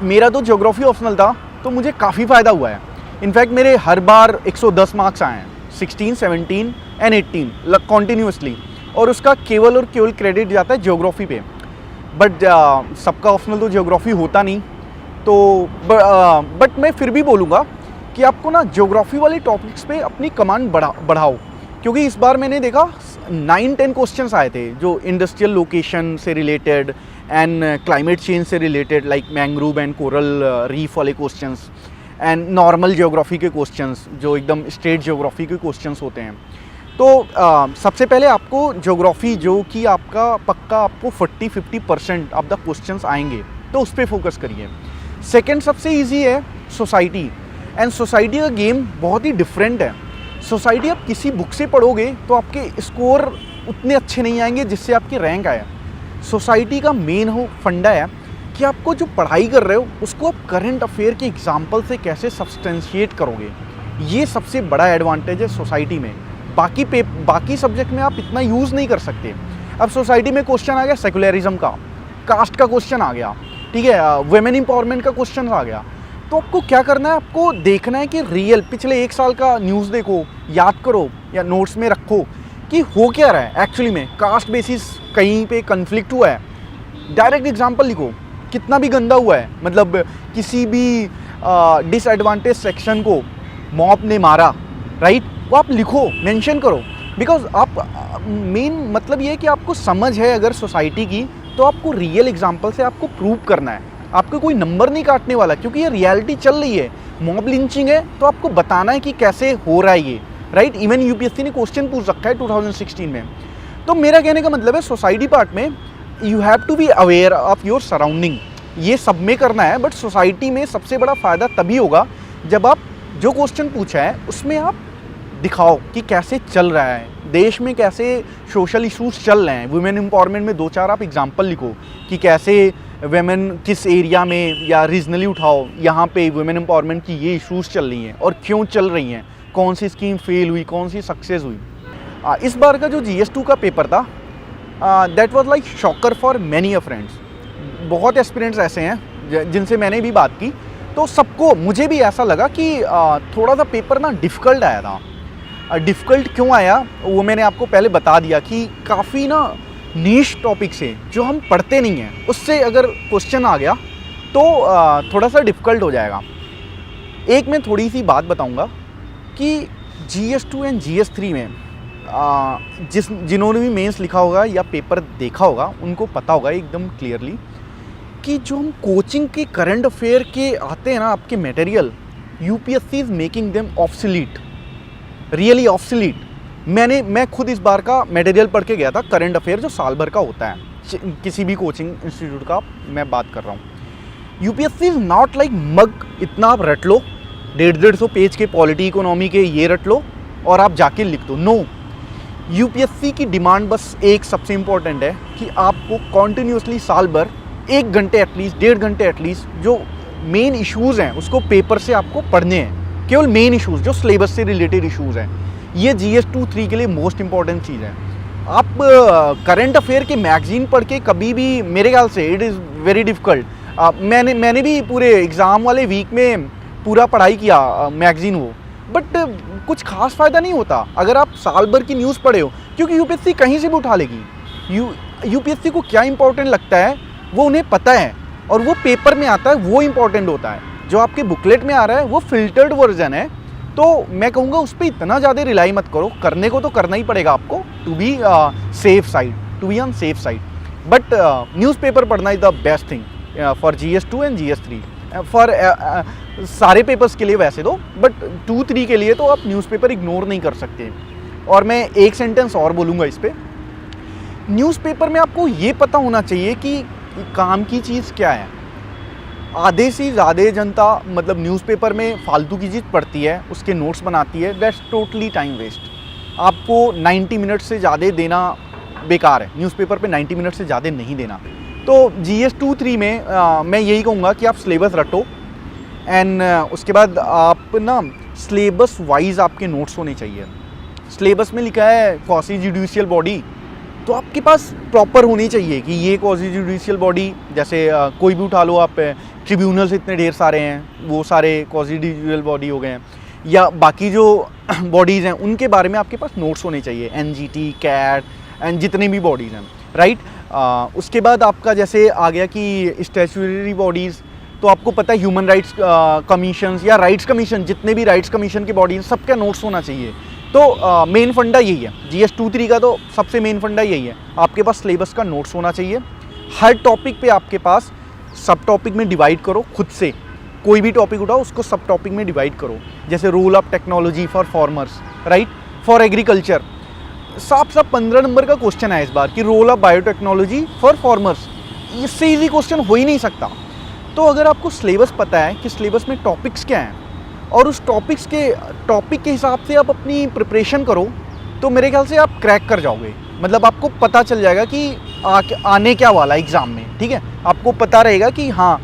मेरा तो ज्योग्राफी ऑप्शनल था तो मुझे काफ़ी फ़ायदा हुआ है। इनफैक्ट मेरे हर बार 110 मार्क्स आए हैं, 16, 17 एंड 18 कॉन्टीन्यूसली, और उसका केवल क्रेडिट जाता है ज्योग्राफी पे। बट सबका ऑप्शनल तो ज्योग्राफी होता नहीं, तो बट मैं फिर भी बोलूँगा कि आपको ना ज्योग्राफी वाले टॉपिक्स पे अपनी कमांड बढ़ाओ, क्योंकि इस बार मैंने देखा 9-10 क्वेश्चंस आए थे जो इंडस्ट्रियल लोकेशन से रिलेटेड एंड क्लाइमेट चेंज से related, like mangrove and coral reef वाले क्वेश्चंस एंड नॉर्मल ज्योग्राफी के क्वेश्चंस जो एकदम स्टेट ज्योग्राफी के क्वेश्चंस होते हैं। तो सबसे पहले आपको ज्योग्राफी जो कि आपका पक्का आपको 40-50% ऑफ द क्वेश्चंस आएंगे, तो उस पर फोकस करिए। सेकंड सबसे इजी है सोसाइटी, एंड सोसाइटी का गेम बहुत ही डिफरेंट है। सोसाइटी आप किसी बुक से पढ़ोगे तो आपके स्कोर उतने अच्छे नहीं आएंगे जिससे आपकी रैंक आए। सोसाइटी का मेन फंडा है कि आपको जो पढ़ाई कर रहे हो उसको आप करंट अफेयर के एग्जाम्पल से कैसे सब्सटेंशिएट करोगे, ये सबसे बड़ा एडवांटेज है सोसाइटी में। बाकी सब्जेक्ट में आप इतना यूज़ नहीं कर सकते। अब सोसाइटी में क्वेश्चन आ गया सेकुलरिज्म का, कास्ट का क्वेश्चन आ गया, ठीक है, वुमेन एम्पावरमेंट का क्वेश्चन आ गया। तो आपको क्या करना है, आपको देखना है कि रियल पिछले 1 साल का न्यूज़ देखो, याद करो या नोट्स में रखो कि हो क्या रहा है एक्चुअली में। कास्ट बेसिस कहीं पे कन्फ्लिक्ट हुआ है, डायरेक्ट एग्जाम्पल लिखो, कितना भी गंदा हुआ है, मतलब किसी भी डिसएडवांटेज सेक्शन को मॉब ने मारा, राइट, वो आप लिखो, मेंशन करो। बिकॉज आप मेन मतलब ये है कि आपको समझ है अगर सोसाइटी की, तो आपको रियल एग्जाम्पल से आपको प्रूव करना है। आपको कोई नंबर नहीं काटने वाला, क्योंकि ये रियलिटी चल रही है, मॉब लिंचिंग है, तो आपको बताना है कि कैसे हो रहा है ये, राइट। इवन यूपीएससी ने क्वेश्चन पूछ रखा है 2016 में। तो मेरा कहने का मतलब है सोसाइटी पार्ट में you have to be aware of your surrounding, ये सब में करना है। बट सोसाइटी में सबसे बड़ा फ़ायदा तभी होगा जब आप जो क्वेश्चन पूछा है उसमें आप दिखाओ कि कैसे चल रहा है देश में, कैसे सोशल इशूज़ चल रहे हैं। वुमेन एम्पावरमेंट में 2-4 आप एग्जाम्पल लिखो कि कैसे वुमेन किस एरिया में या रीजनली उठाओ, यहाँ पे वुमेन एम्पावरमेंट की ये इशूज़ चल रही हैं और क्यों चल रही हैं, कौन सी स्कीम फेल हुई, कौन सी सक्सेस हुई। इस बार का जो GS2 का पेपर था that was like shocker for many a friends. बहुत एस्पिरेंट्स ऐसे हैं जिनसे मैंने भी बात की, तो सबको, मुझे भी ऐसा लगा कि थोड़ा सा पेपर ना डिफ़िकल्ट आया था। डिफ़िकल्ट क्यों आया वो मैंने आपको पहले बता दिया कि काफ़ी ना नीश टॉपिक से जो हम पढ़ते नहीं हैं उससे अगर क्वेश्चन आ गया तो थोड़ा सा डिफ़िकल्ट हो जाएगा। एक मैं थोड़ी सी बात बताऊंगा कि GS2 एंड GS3 में जिन्होंने भी मेंस लिखा होगा या पेपर देखा होगा उनको पता होगा एकदम क्लियरली कि जो हम कोचिंग के करंट अफेयर के आते हैं ना आपके material, UPSC is making them obsolete, really obsolete. मैं खुद इस बार का मटेरियल पढ़ के गया था, करंट अफेयर जो साल भर का होता है किसी भी कोचिंग इंस्टीट्यूट का मैं बात कर रहा हूँ। यूपीएससी इज़ नॉट लाइक मग, इतना आप रट लो 150-150 पेज के पॉलिटी इकोनॉमी के ये रट लो और आप जाके लिख दो। नो, यूपीएससी की डिमांड बस एक सबसे इम्पॉर्टेंट है कि आपको कॉन्टिन्यूसली साल भर 1 घंटे एटलीस्ट, 1.5 घंटे एटलीस्ट जो मेन इश्यूज़ हैं उसको पेपर से आपको पढ़ने हैं। केवल मेन इश्यूज़ जो सिलेबस से रिलेटेड इश्यूज़ हैं, ये GS 2-3 के लिए मोस्ट इम्पॉर्टेंट चीज़ है। आप करंट अफेयर के मैगजीन पढ़ के कभी भी, मेरे ख्याल से इट इज़ वेरी डिफ़िकल्ट। मैंने भी पूरे एग्ज़ाम वाले वीक में पूरा पढ़ाई किया मैगजीन वो, बट कुछ खास फ़ायदा नहीं होता अगर आप साल भर की न्यूज़ पढ़े हो, क्योंकि यूपीएससी कहीं से भी उठा लेगी। यूपीएससी को क्या इंपॉर्टेंट लगता है वो उन्हें पता है, और वो पेपर में आता है वो इंपॉर्टेंट होता है। जो आपके बुकलेट में आ रहा है वो फिल्टर्ड वर्जन है, तो मैं कहूँगा उस पर इतना ज़्यादा रिलाई मत करो। करने को तो करना ही पड़ेगा आपको, to be safe side, to be on safe side. But newspaper पढ़ना is the best thing for GS 2 and GS 3, for सारे पेपर्स के लिए वैसे तो, बट 2-3 के लिए तो आप न्यूज़पेपर इग्नोर नहीं कर सकते। और मैं एक सेंटेंस और बोलूँगा इस पर, न्यूज़पेपर में आपको ये पता होना चाहिए कि काम की चीज़ क्या है। आधे से ज़्यादा जनता मतलब न्यूज़पेपर में फालतू की चीज़ पढ़ती है, उसके नोट्स बनाती है, दैट्स टोटली टाइम वेस्ट। आपको 90 मिनट से ज़्यादा देना बेकार है, न्यूज़पेपर पे 90 मिनट से ज़्यादा नहीं देना। तो GS 2-3 में मैं यही कहूँगा कि आप सिलेबस रटो, एंड उसके बाद आप ना सिलेबस वाइज आपके नोट्स होने चाहिए। सिलेबस में लिखा है क्वासी जुडिशियल बॉडी, तो आपके पास प्रॉपर होनी चाहिए कि ये क्वासी जुडिशियल बॉडी, जैसे कोई भी उठा लो आप, ट्रिब्यूनल्स इतने ढेर सारे हैं, वो सारे क्वासी जुडिशियल बॉडी हो गए हैं, या बाकी जो बॉडीज़ हैं उनके बारे में आपके पास नोट्स होने चाहिए, NGT, CAT एंड जितने भी बॉडीज़ हैं, राइट। उसके बाद आपका जैसे आ गया कि स्टैट्यूटरी बॉडीज़, तो आपको पता है ह्यूमन राइट्स कमीशन या राइट्स कमीशन, जितने भी राइट्स कमीशन की बॉडी हैं सबका नोट्स होना चाहिए। तो मेन फंडा यही है GS 2-3 का, तो सबसे मेन फंडा यही है, आपके पास सिलेबस का नोट्स होना चाहिए। हर टॉपिक पे आपके पास सब टॉपिक में डिवाइड करो खुद से, कोई भी टॉपिक उठाओ उसको सब टॉपिक में डिवाइड करो, जैसे role of technology for farmers, right, for agriculture. साफ 15 नंबर का क्वेश्चन है इस बार कि role of biotechnology for farmers, इससे इजी क्वेश्चन हो ही नहीं सकता। तो अगर आपको सिलेबस पता है कि सिलेबस में टॉपिक्स क्या हैं, और उस टॉपिक के हिसाब से आप अपनी प्रिपरेशन करो, तो मेरे ख्याल से आप क्रैक कर जाओगे। मतलब आपको पता चल जाएगा कि आने क्या वाला एग्ज़ाम में, ठीक है, आपको पता रहेगा कि हाँ,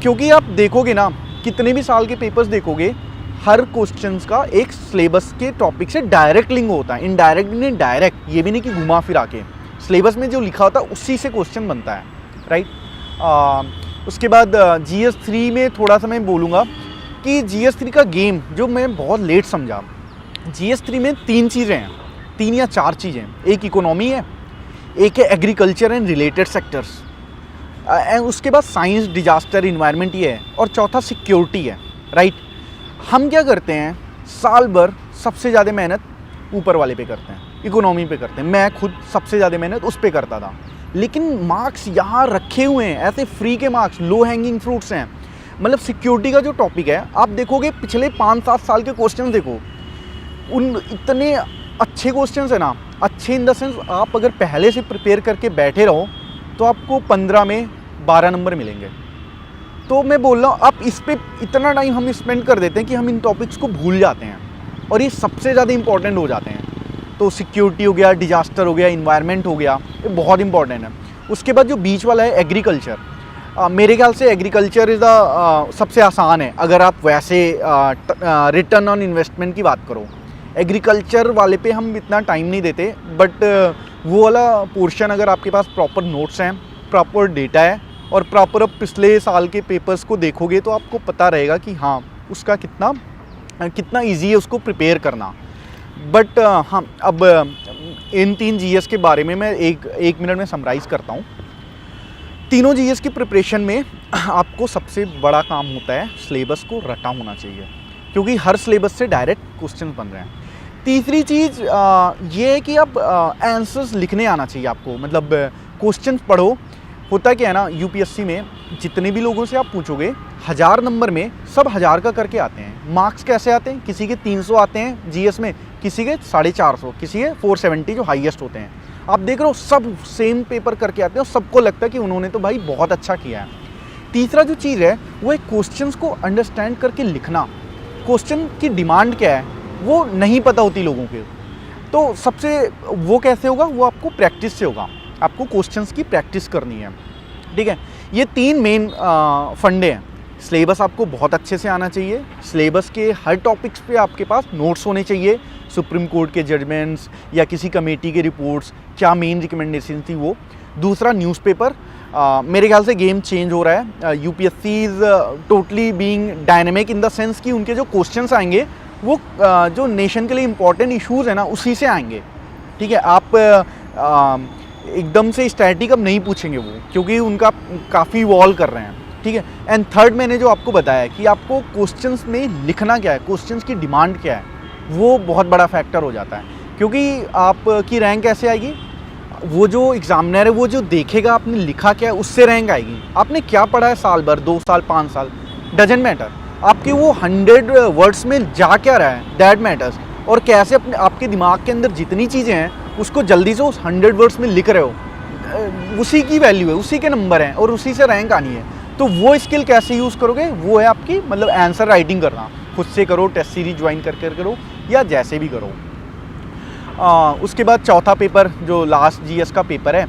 क्योंकि आप देखोगे ना कितने भी साल के पेपर्स देखोगे, हर क्वेश्चंस का एक सिलेबस के टॉपिक से डायरेक्ट लिंक होता है, इनडायरेक्ट नहीं डायरेक्ट, ये भी नहीं कि घुमा फिरा के, सिलेबस में जो लिखा होता है उसी से क्वेश्चन बनता है, राइट। उसके बाद GS 3 में थोड़ा सा मैं बोलूँगा कि GS 3 का गेम जो मैं बहुत लेट समझा। GS 3 में 3 चीज़ें हैं, 3 या 4 चीज़ें, एक इकोनॉमी है, एक है एग्रीकल्चर एंड रिलेटेड सेक्टर्स, उसके बाद साइंस, डिजास्टर, इन्वायरमेंट ये है, और चौथा सिक्योरिटी है, राइट। हम क्या करते हैं, साल भर सबसे ज़्यादा मेहनत ऊपर वाले पे करते हैं, इकोनॉमी पे करते हैं। मैं खुद सबसे ज़्यादा मेहनत उस पर करता था, लेकिन मार्क्स यहाँ रखे हुए हैं ऐसे फ्री के मार्क्स, लो हैंगिंग फ्रूट्स हैं। मतलब सिक्योरिटी का जो टॉपिक है, आप देखोगे पिछले 5-7 साल के क्वेश्चन देखो, उन इतने अच्छे क्वेश्चन है ना, अच्छे इन द सेंस आप अगर पहले से प्रिपेयर करके बैठे रहो तो आपको 15 में 12 नंबर मिलेंगे। तो मैं बोल रहा हूँ, आप इस पर इतना टाइम हम स्पेंड कर देते हैं कि हम इन टॉपिक्स को भूल जाते हैं, और ये सबसे ज़्यादा इंपॉर्टेंट हो जाते हैं। तो सिक्योरिटी हो गया, डिजास्टर हो गया, इन्वायरमेंट हो गया, ये बहुत इंपॉर्टेंट है। उसके बाद जो बीच वाला है एग्रीकल्चर, मेरे ख्याल से एग्रीकल्चर इज़ द सबसे आसान है अगर आप वैसे रिटर्न ऑन इन्वेस्टमेंट की बात करो। एग्रीकल्चर वाले पे हम इतना टाइम नहीं देते, बट वो वाला पोर्शन अगर आपके पास प्रॉपर नोट्स हैं, प्रॉपर डेटा है, और प्रॉपर पिछले साल के पेपर्स को देखोगे तो आपको पता रहेगा कि हाँ उसका कितना ईजी है उसको प्रिपेयर करना। बट हाँ, अब इन 3 GS के बारे में मैं एक मिनट में समराइज़ करता हूँ। तीनों GS की प्रिपरेशन में आपको सबसे बड़ा काम होता है सिलेबस को रटा होना चाहिए, क्योंकि हर सिलेबस से डायरेक्ट क्वेश्चन बन रहे हैं। तीसरी चीज़ ये है कि आप आंसर्स लिखने आना चाहिए आपको, मतलब क्वेश्चन पढ़ो। होता क्या है ना, यूपीएससी में जितने भी लोगों से आप पूछोगे 1000 नंबर में सब 1000 का करके आते हैं। मार्क्स कैसे आते हैं, किसी के 300 आते हैं GS में, किसी के 450, किसी के 470 जो हाईएस्ट होते हैं। आप देख रहे हो सब सेम पेपर करके आते हैं और सबको लगता है कि उन्होंने तो भाई बहुत अच्छा किया है। तीसरा जो चीज़ है वो है क्वेश्चंस को अंडरस्टैंड करके लिखना। क्वेश्चन की डिमांड क्या है वो नहीं पता होती लोगों के। तो सबसे वो कैसे होगा, वो आपको प्रैक्टिस से होगा, आपको क्वेश्चंस की प्रैक्टिस करनी है, ठीक है। ये 3 मेन फंडे हैं। सिलेबस आपको बहुत अच्छे से आना चाहिए, सिलेबस के हर टॉपिक्स पे आपके पास नोट्स होने चाहिए, सुप्रीम कोर्ट के जजमेंट्स या किसी कमेटी के रिपोर्ट्स, क्या मेन रिकमेंडेशन थी वो। दूसरा न्यूज़पेपर, मेरे ख्याल से गेम चेंज हो रहा है, UPSC is totally being dynamic in the sense कि उनके जो क्वेश्चंस आएंगे वो जो नेशन के लिए इंपॉर्टेंट इश्यूज़ है ना उसी से आएंगे, ठीक है। आप एकदम से स्टैटिक अब नहीं पूछेंगे वो, क्योंकि उनका काफ़ी इवॉल्व कर रहे हैं, ठीक है। एंड थर्ड, मैंने जो आपको बताया कि आपको क्वेश्चंस में लिखना क्या है, क्वेश्चंस की डिमांड क्या है, वो बहुत बड़ा फैक्टर हो जाता है, क्योंकि आपकी रैंक कैसे आएगी, वो जो एग्जामिनर है वो जो देखेगा आपने लिखा क्या है उससे रैंक आएगी। आपने क्या पढ़ा है साल भर, 2 साल, 5 साल, डजंट मैटर, आपके वो 100 वर्ड्स में जा क्या रहा है, दैट मैटर्स। और कैसे अपने आपके दिमाग के अंदर जितनी चीज़ें हैं उसको जल्दी से उस 100 वर्ड्स में लिख रहे हो, उसी की वैल्यू है, उसी के नंबर हैं और उसी से रैंक आनी है। तो वो स्किल कैसे यूज़ करोगे, वो है आपकी मतलब आंसर राइटिंग करना, खुद से करो, टेस्ट सीरीज ज्वाइन करके करो या जैसे भी करो। उसके बाद चौथा पेपर जो लास्ट जीएस का पेपर है,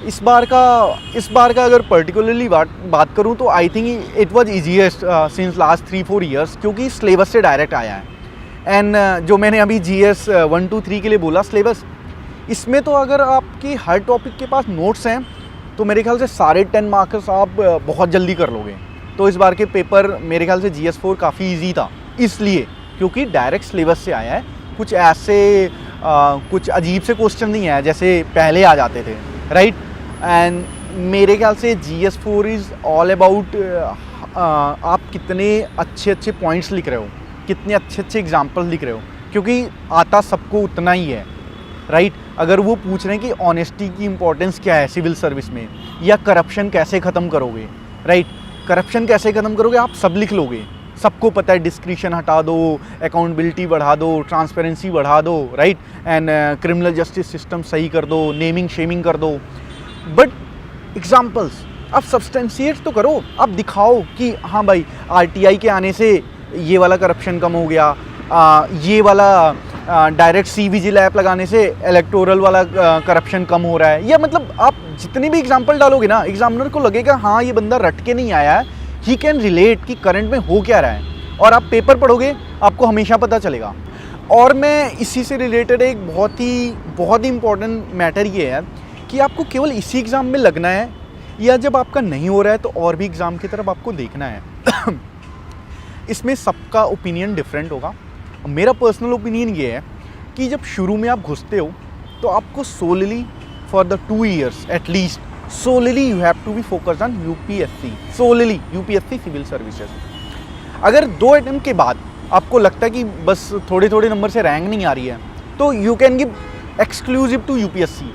इस बार का अगर पर्टिकुलरली बात करूं तो I think it was easiest since last 3-4 years, क्योंकि सिलेबस से डायरेक्ट आया है। एंड जो मैंने अभी जीएस 1, 2, 3 के लिए बोला सिलेबस, इसमें तो अगर आपकी हर टॉपिक के पास नोट्स हैं तो मेरे ख्याल से सारे 10 मार्क्स आप बहुत जल्दी कर लोगे। तो इस बार के पेपर मेरे ख्याल से GS 4 काफ़ी ईजी था, इसलिए क्योंकि डायरेक्ट सिलेबस से आया है, कुछ ऐसे कुछ अजीब से क्वेश्चन नहीं आया जैसे पहले आ जाते थे, राइट। एंड मेरे ख्याल से GS 4 इज़ ऑल अबाउट आप कितने अच्छे पॉइंट्स लिख रहे हो, कितने अच्छे एग्जाम्पल लिख रहे हो, क्योंकि आता सबको उतना ही है, राइट। अगर वो पूछ रहे हैं कि ऑनेस्टी की इंपॉर्टेंस क्या है सिविल सर्विस में, या करप्शन कैसे ख़त्म करोगे, राइट, करप्शन कैसे ख़त्म करोगे, आप सब लिख लोगे, सबको पता है, डिस्क्रिशन हटा दो, अकाउंटेबिलिटी बढ़ा दो, ट्रांसपेरेंसी बढ़ा दो, right, and criminal justice system सही कर दो, नेमिंग शेमिंग कर दो। बट एग्जाम्पल्स आप सब्सटेंशिएट तो करो, आप दिखाओ कि हाँ भाई RTI के आने से ये वाला करप्शन कम हो गया, ये वाला डायरेक्ट CVGIL ऐप लगाने से इलेक्टोरल वाला करप्शन कम हो रहा है। या मतलब आप जितनी भी एग्जांपल डालोगे ना, एग्जामिनर को लगेगा हाँ ये बंदा रट के नहीं आया है, ही कैन रिलेट कि करंट में हो क्या रहा है, और आप पेपर पढ़ोगे आपको हमेशा पता चलेगा। और मैं इसी से रिलेटेड एक बहुत ही इंपॉर्टेंट मैटर ये है कि आपको केवल इसी एग्ज़ाम में लगना है, या जब आपका नहीं हो रहा है तो और भी एग्ज़ाम की तरफ आपको देखना है। इसमें सबका ओपिनियन डिफरेंट होगा। मेरा पर्सनल ओपिनियन ये है कि जब शुरू में आप घुसते हो तो आपको solely for the 2 years at least, solely you have to be focused on UPSC, solely UPSC civil services. अगर 2 अटेम्प्ट के बाद आपको लगता है कि बस थोड़े नंबर से रैंक नहीं आ रही है तो you can give exclusive to UPSC।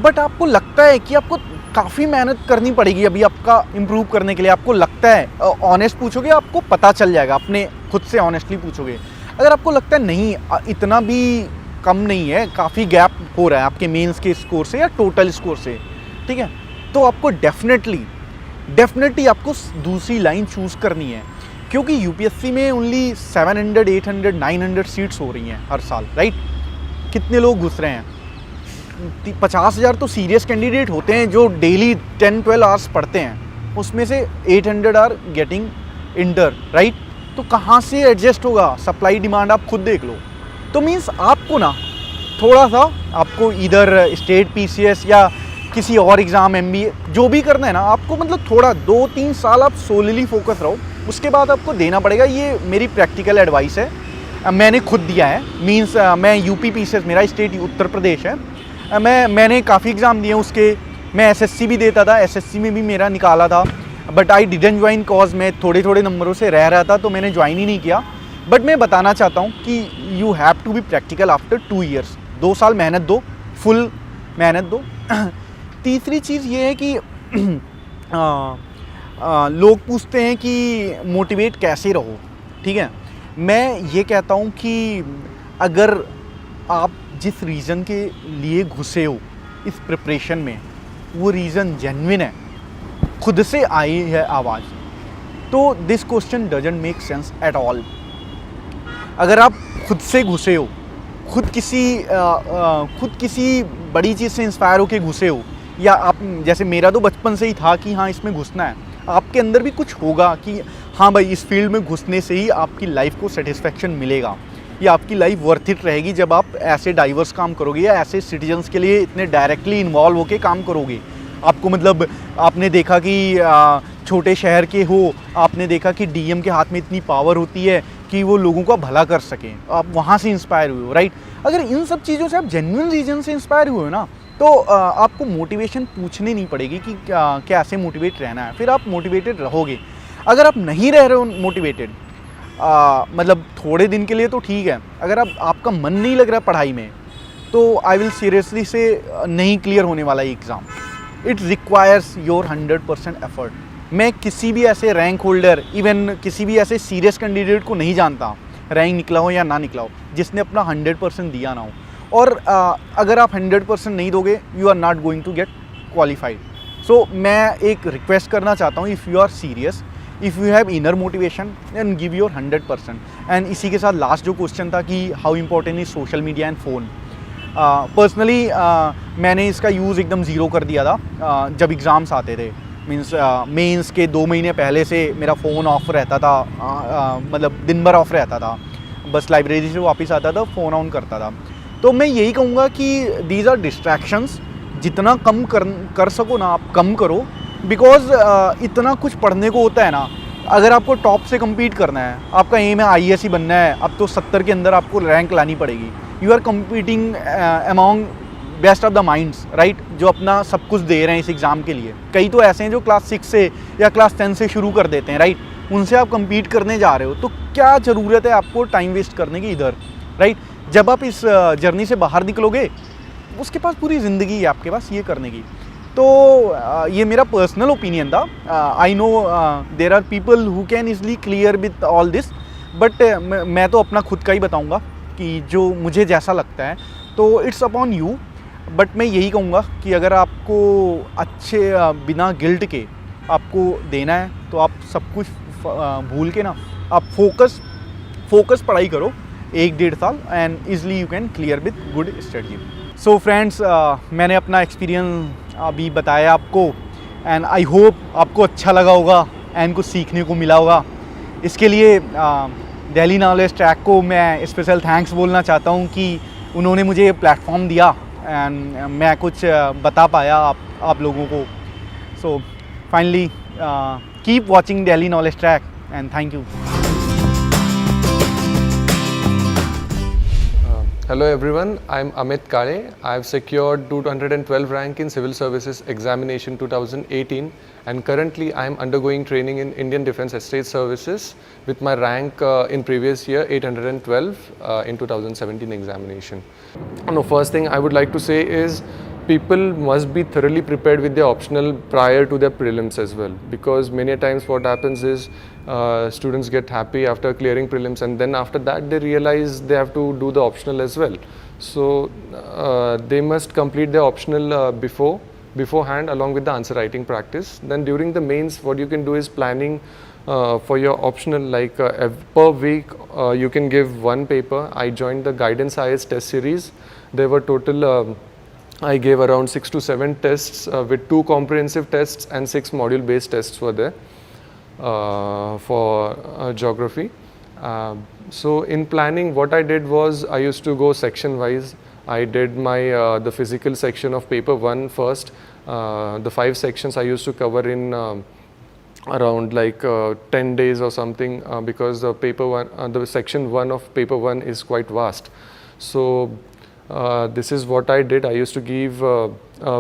But आपको लगता है कि आपको काफ़ी मेहनत करनी पड़ेगी अभी आपका इम्प्रूव करने के लिए, आपको लगता है, ऑनेस्ट पूछोगे आपको पता चल जाएगा, अपने खुद से ऑनेस्टली पूछोगे। अगर आपको लगता है नहीं इतना भी कम नहीं है, काफ़ी गैप हो रहा है आपके मेंस के स्कोर से या टोटल स्कोर से, ठीक है, तो आपको डेफिनेटली आपको दूसरी लाइन चूज़ करनी है, क्योंकि UPSC में ओनली 700, 800, 900 सीट्स हो रही हैं हर साल, राइट। कितने लोग घुस रहे हैं, 50,000 तो सीरियस कैंडिडेट होते हैं जो डेली 10-12 आवर्स पढ़ते हैं, उसमें से 800 आर गेटिंग इंटर, राइट। तो कहाँ से एडजस्ट होगा, सप्लाई डिमांड आप खुद देख लो। तो मीन्स आपको ना थोड़ा सा आपको इधर स्टेट PCS या किसी और एग्ज़ाम MBA जो भी करना है ना, आपको मतलब थोड़ा 2-3 साल आप सोलली फोकस रहो, उसके बाद आपको देना पड़ेगा। ये मेरी प्रैक्टिकल एडवाइस है, मैंने खुद दिया है। मीन्स मैं UP PCS, मेरा स्टेट उत्तर प्रदेश है, मैंने काफ़ी एग्ज़ाम दिए उसके, मैं SSC भी देता था, SSC में भी मेरा निकाला था, but I didn't join cause मैं थोड़े नंबरों से रह रहा था तो मैंने ज्वाइन ही नहीं किया। बट मैं बताना चाहता हूँ कि you have to be practical after 2 years, 2 साल मेहनत दो, फुल मेहनत दो। तीसरी चीज़ ये है कि लोग पूछते हैं कि मोटिवेट कैसे रहो, ठीक है। मैं ये कहता हूँ कि अगर आप जिस रीज़न के लिए घुसे हो इस प्रिपरेशन में, वो रीज़न जेन्युइन है, खुद से आई है आवाज़, तो this question doesn't make sense at all. अगर आप खुद से घुसे हो, खुद किसी बड़ी चीज़ से इंस्पायर होके घुसे हो, या आप जैसे मेरा तो बचपन से ही था कि हाँ इसमें घुसना है, आपके अंदर भी कुछ होगा कि हाँ भाई इस फील्ड में घुसने से ही आपकी लाइफ को सेटिस्फेक्शन मिलेगा, या आपकी लाइफ वर्थ इट रहेगी जब आप ऐसे डाइवर्स काम करोगे या ऐसे सिटीजन्स के लिए इतने डायरेक्टली इन्वॉल्व होके काम करोगे। आपको मतलब आपने देखा कि छोटे शहर के हो, आपने देखा कि डीएम के हाथ में इतनी पावर होती है कि वो लोगों का भला कर सकें, आप वहाँ से इंस्पायर हुए हो, राइट। अगर इन सब चीज़ों से आप जेन्युइन रीजन से इंस्पायर हुए हो ना, तो आपको मोटिवेशन पूछनी नहीं पड़ेगी कि कैसे मोटिवेट रहना है, फिर आप मोटिवेटेड रहोगे। अगर आप नहीं रह रहे हो मोटिवेटेड, मतलब थोड़े दिन के लिए तो ठीक है, अगर आपका मन नहीं लग रहा पढ़ाई में, तो आई विल सीरियसली से नहीं क्लियर होने वाला ये exam. It requires your 100% effort. मैं किसी भी ऐसे रैंक होल्डर, इवन किसी भी ऐसे सीरियस कैंडिडेट को नहीं जानता, रैंक निकला हो या ना निकला हो, जिसने अपना 100% दिया ना हो। और अगर आप 100% नहीं दोगे, you are not going to get qualified. So मैं एक रिक्वेस्ट करना चाहता हूँ, if you are serious, if you have inner motivation, then give your 100%। And इसी के साथ लास्ट जो क्वेश्चन था कि how important is social media and phone, personally मैंने इसका यूज़ एकदम ज़ीरो कर दिया था जब एग्ज़ाम्स आते थे। मीन्स मेंस के 2 महीने पहले से मेरा फ़ोन ऑफ रहता था, मतलब दिन भर ऑफ रहता था, बस लाइब्रेरी से वापस आता था, फ़ोन ऑन करता था। तो मैं यही कहूँगा कि दीज आर डिस्ट्रैक्शंस, जितना कम कर सको ना आप कम करो, बिकॉज इतना कुछ पढ़ने को होता है ना। अगर आपको टॉप से कम्पीट करना है, आपका एम है IAS ही बनना है, अब तो 70 के अंदर आपको रैंक लानी पड़ेगी। You are competing among best of the minds, right, जो अपना सब कुछ दे रहे हैं इस एग्ज़ाम के लिए। कई तो ऐसे हैं जो क्लास 6 से या क्लास 10 से शुरू कर देते हैं, राइट, उनसे आप कम्पीट करने जा रहे हो, तो क्या ज़रूरत है आपको टाइम वेस्ट करने की इधर, राइट। जब आप इस जर्नी से बाहर निकलोगे, उसके पास पूरी ज़िंदगी है आपके पास ये करने की। तो ये मेरा पर्सनल ओपिनियन था। I know there are people who can easily clear with all this, but मैं तो अपना खुद का ही बताऊंगा कि जो मुझे जैसा लगता है, तो इट्स अपॉन यू। बट मैं यही कहूँगा कि अगर आपको अच्छे बिना गिल्ट के आपको देना है, तो आप सब कुछ भूल के ना आप फोकस पढ़ाई करो 1-1.5 साल, and easily you can clear with good strategy. So friends, मैंने अपना एक्सपीरियंस अभी बताया आपको, एंड आई होप आपको अच्छा लगा होगा एंड कुछ सीखने को मिला होगा। इसके लिए दिल्ली नॉलेज ट्रैक को मैं स्पेशल थैंक्स बोलना चाहता हूँ कि उन्होंने मुझे ये प्लेटफॉर्म दिया एंड मैं कुछ बता पाया आप लोगों को। So finally keep watching Delhi knowledge track and thank you. Hello everyone, I am Amit Kare. I have secured 212 rank in Civil Services Examination 2018 and currently I am undergoing training in Indian Defence Estate Services with my rank in previous year 812 in 2017 examination. No, first thing I would like to say is people must be thoroughly prepared with their optional prior to their prelims as well, because many times what happens is students get happy after clearing prelims and then after that they realize they have to do the optional as well. So they must complete their optional beforehand along with the answer writing practice. Then during the mains, what you can do is planning for your optional, like per week you can give one paper. I joined the Guidance IS test series. There were total I gave around 6 to 7 tests with 2 comprehensive tests and 6 module based tests were there for geography. So in planning, what I did was I used to go section wise. I did my the physical section of paper 1 first. The 5 sections I used to cover in around like 10 days or something, because the paper 1 the section 1 of paper 1 is quite vast. So this is what I did. I used to give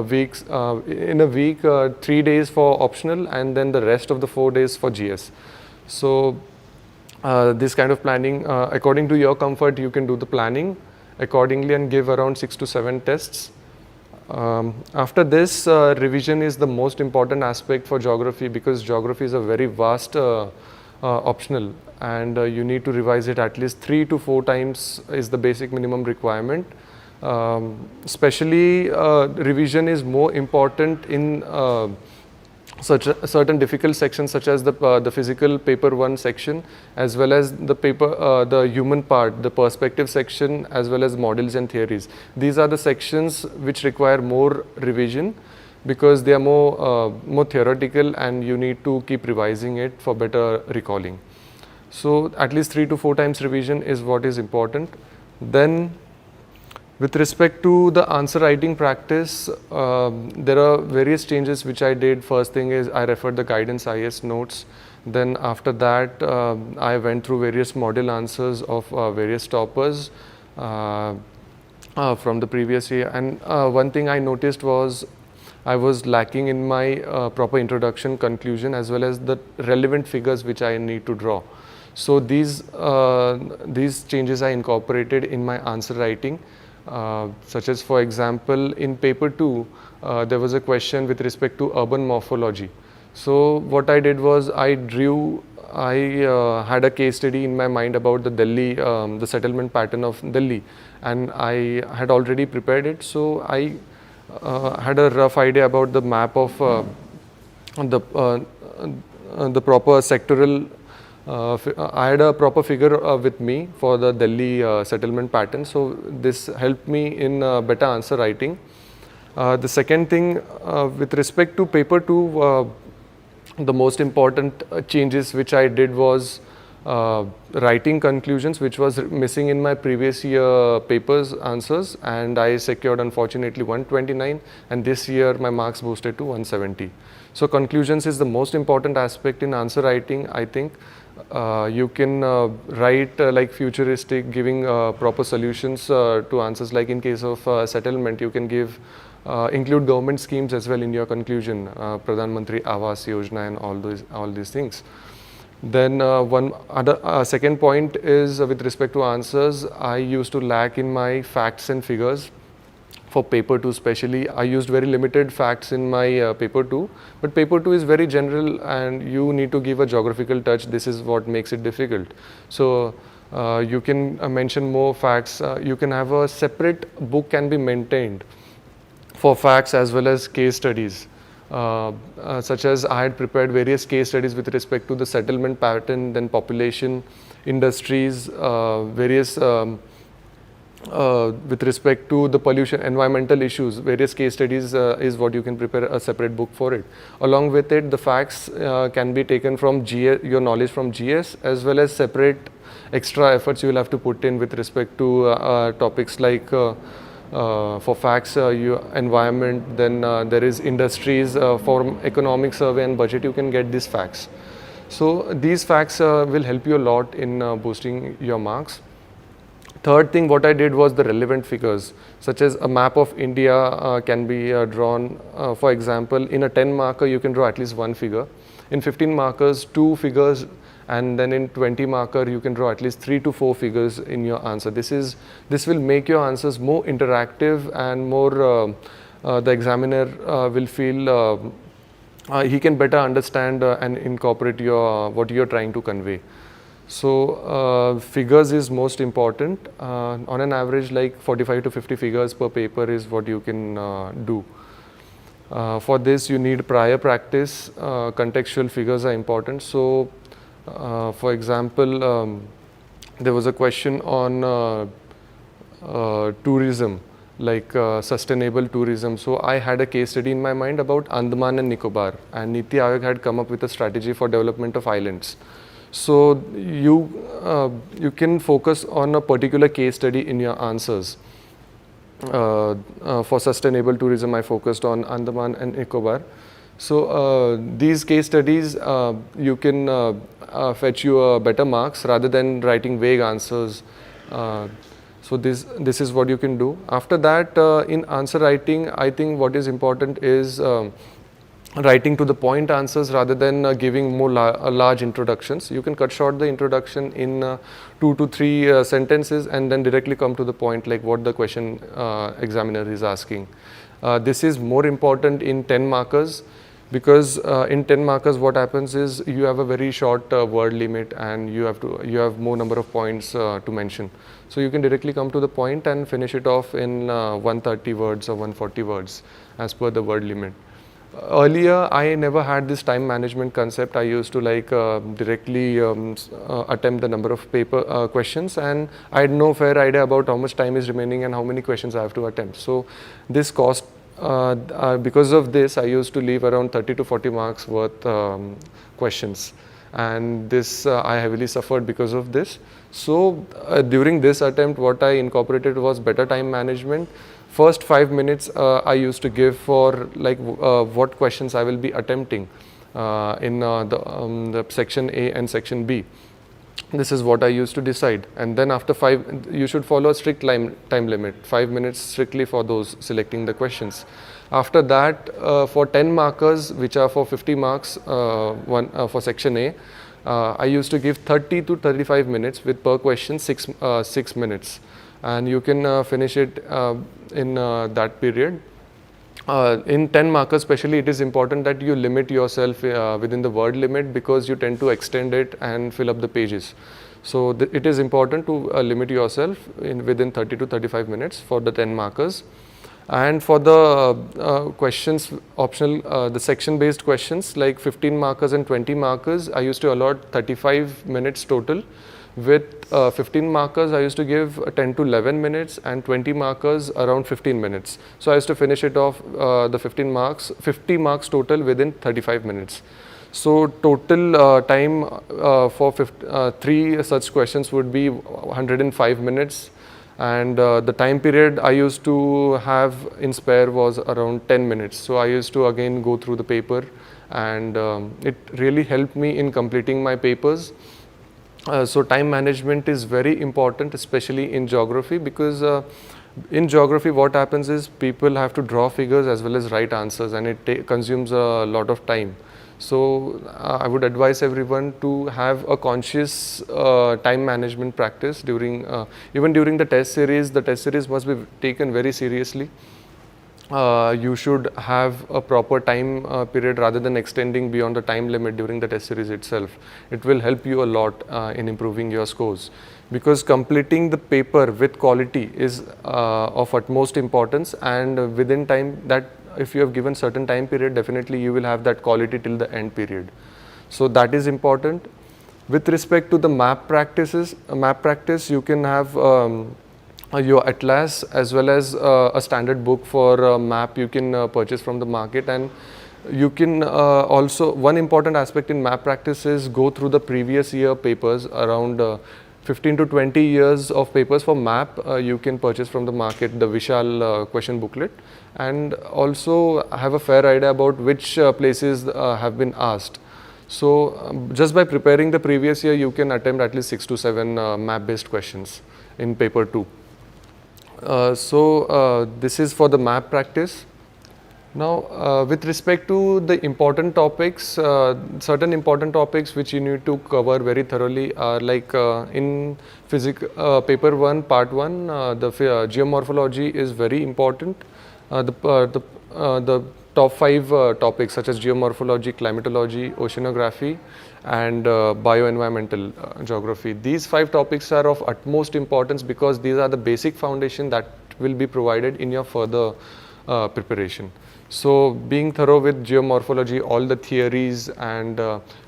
weeks in a week 3 days for optional and then the rest of the 4 days for GS. So this kind of planning, according to your comfort, you can do the planning accordingly and give around 6 to 7 tests. After this, revision is the most important aspect for geography, because geography is a very vast optional and you need to revise it at least 3 to 4 times is the basic minimum requirement. Especially revision is more important in certain difficult sections such as the physical paper 1 section, as well as the human part, the perspective section, as well as models and theories. These are the sections which require more revision because they are more theoretical, and you need to keep revising it for better recalling. So at least 3 to 4 times revision is what is important. Then with respect to the answer writing practice, there are various changes which I did. First thing is I referred the guidance IS notes. Then after that, I went through various model answers of various toppers from the previous year. And one thing I noticed was I was lacking in my proper introduction, conclusion, as well as the relevant figures which I need to draw. So these changes I incorporated in my answer writing. Such as, for example, in paper 2, there was a question with respect to urban morphology. So what I did was I had a case study in my mind about the Delhi, the settlement pattern of Delhi, and I had already prepared it. So I had a rough idea about the map of the proper sectoral. I had a proper figure with me for the Delhi settlement pattern, so this helped me in better answer writing. The second thing, with respect to paper 2, the most important changes which I did was writing conclusions, which was missing in my previous year papers answers, and I secured unfortunately 129, and this year my marks boosted to 170. So conclusions is the most important aspect in answer writing, I think. You can write like futuristic, giving proper solutions to answers. Like in case of settlement, you can include government schemes as well in your conclusion, Pradhan Mantri Awas Yojana and all these things. Then one other second point is with respect to answers, I used to lack in my facts and figures. For paper 2 especially, I used very limited facts in my paper 2, but paper 2 is very general and you need to give a geographical touch. This is what makes it difficult. So you can mention more facts. You can have a separate book can be maintained for facts as well as case studies. Such as I had prepared various case studies with respect to the settlement pattern, then population, industries, various with respect to the pollution, environmental issues, various case studies is what you can prepare a separate book for it. Along with it, the facts can be taken from GS, your knowledge from GS, as well as separate extra efforts you will have to put in with respect to topics like for facts, environment, then there is industries, for economic survey and budget, you can get these facts. So these facts will help you a lot in boosting your marks. Third thing what I did was the relevant figures, such as a map of India can be drawn. For example, in a 10 marker you can draw at least one figure. In 15 markers, 2 figures, and then in 20 marker you can draw at least 3 to 4 figures in your answer. This will make your answers more interactive and more the examiner will feel he can better understand and incorporate what you're trying to convey. So figures is most important. On an average, like 45 to 50 figures per paper is what you can do. For this, you need prior practice. Contextual figures are important. So, for example, there was a question on tourism, like sustainable tourism. So I had a case study in my mind about Andaman and Nicobar, and Niti Aayog had come up with a strategy for development of islands. So you can focus on a particular case study in your answers. For sustainable tourism, I focused on Andaman and Nicobar. So these case studies, you can fetch you better marks rather than writing vague answers. So this is what you can do. After that, in answer writing, I think what is important is writing to the point answers rather than giving more large introductions. You can cut short the introduction in 2 to 3 sentences and then directly come to the point, like what the question examiner is asking. This is more important in 10 markers because in 10 markers what happens is you have a very short word limit and you have more number of points to mention. So you can directly come to the point and finish it off in 130 words or 140 words as per the word limit. Earlier, I never had this time management concept. I used to like directly attempt the number of paper questions, and I had no fair idea about how much time is remaining and how many questions I have to attempt. So this cost, because of this, I used to leave around 30 to 40 marks worth questions, and this I heavily suffered because of this. So during this attempt, what I incorporated was better time management. First 5 minutes I used to give for like what questions I will be attempting in the section A and section B. This is what I used to decide, and then after 5, you should follow a strict time limit, 5 minutes strictly for those selecting the questions. After that, for 10 markers, which are for 50 marks, for section A, I used to give 30 to 35 minutes with per question 6 minutes, and you can finish it in that period. In 10 markers especially, it is important that you limit yourself within the word limit, because you tend to extend it and fill up the pages. So it is important to limit yourself within 30 to 35 minutes for the 10 markers. And for the questions optional, the section based questions like 15 markers and 20 markers, I used to allot 35 minutes total. With 15 markers, I used to give 10 to 11 minutes, and 20 markers around 15 minutes. So I used to finish it off the 50 marks total within 35 minutes. So total time for 3 such questions would be 105 minutes, and the time period I used to have in spare was around 10 minutes. So I used to again go through the paper, and it really helped me in completing my papers. So time management is very important, especially in geography, because in geography what happens is people have to draw figures as well as write answers, and it consumes a lot of time. So I would advise everyone to have a conscious time management practice during even during the test series. The test series must be taken very seriously. You should have a proper time period rather than extending beyond the time limit during the test series itself. It will help you a lot in improving your scores, because completing the paper with quality is of utmost importance, and within time, that if you have given certain time period, definitely you will have that quality till the end period. So that is important. With respect to the map practice, you can have your atlas as well as a standard book for map you can purchase from the market. And you can also, one important aspect in map practice is go through the previous year papers. Around 15 to 20 years of papers for map you can purchase from the market, the Vishal question booklet, and also have a fair idea about which places have been asked. So just by preparing the previous year, you can attempt at least 6 to 7 map based questions in paper 2. This is for the map practice. Now, with respect to the important topics, certain important topics which you need to cover very thoroughly are like in physics, paper 1, part 1, the geomorphology is very important. The top 5 topics such as geomorphology, climatology, oceanography, and bioenvironmental geography. These 5 topics are of utmost importance, because these are the basic foundation that will be provided in your further preparation. So being thorough with geomorphology, all the theories, and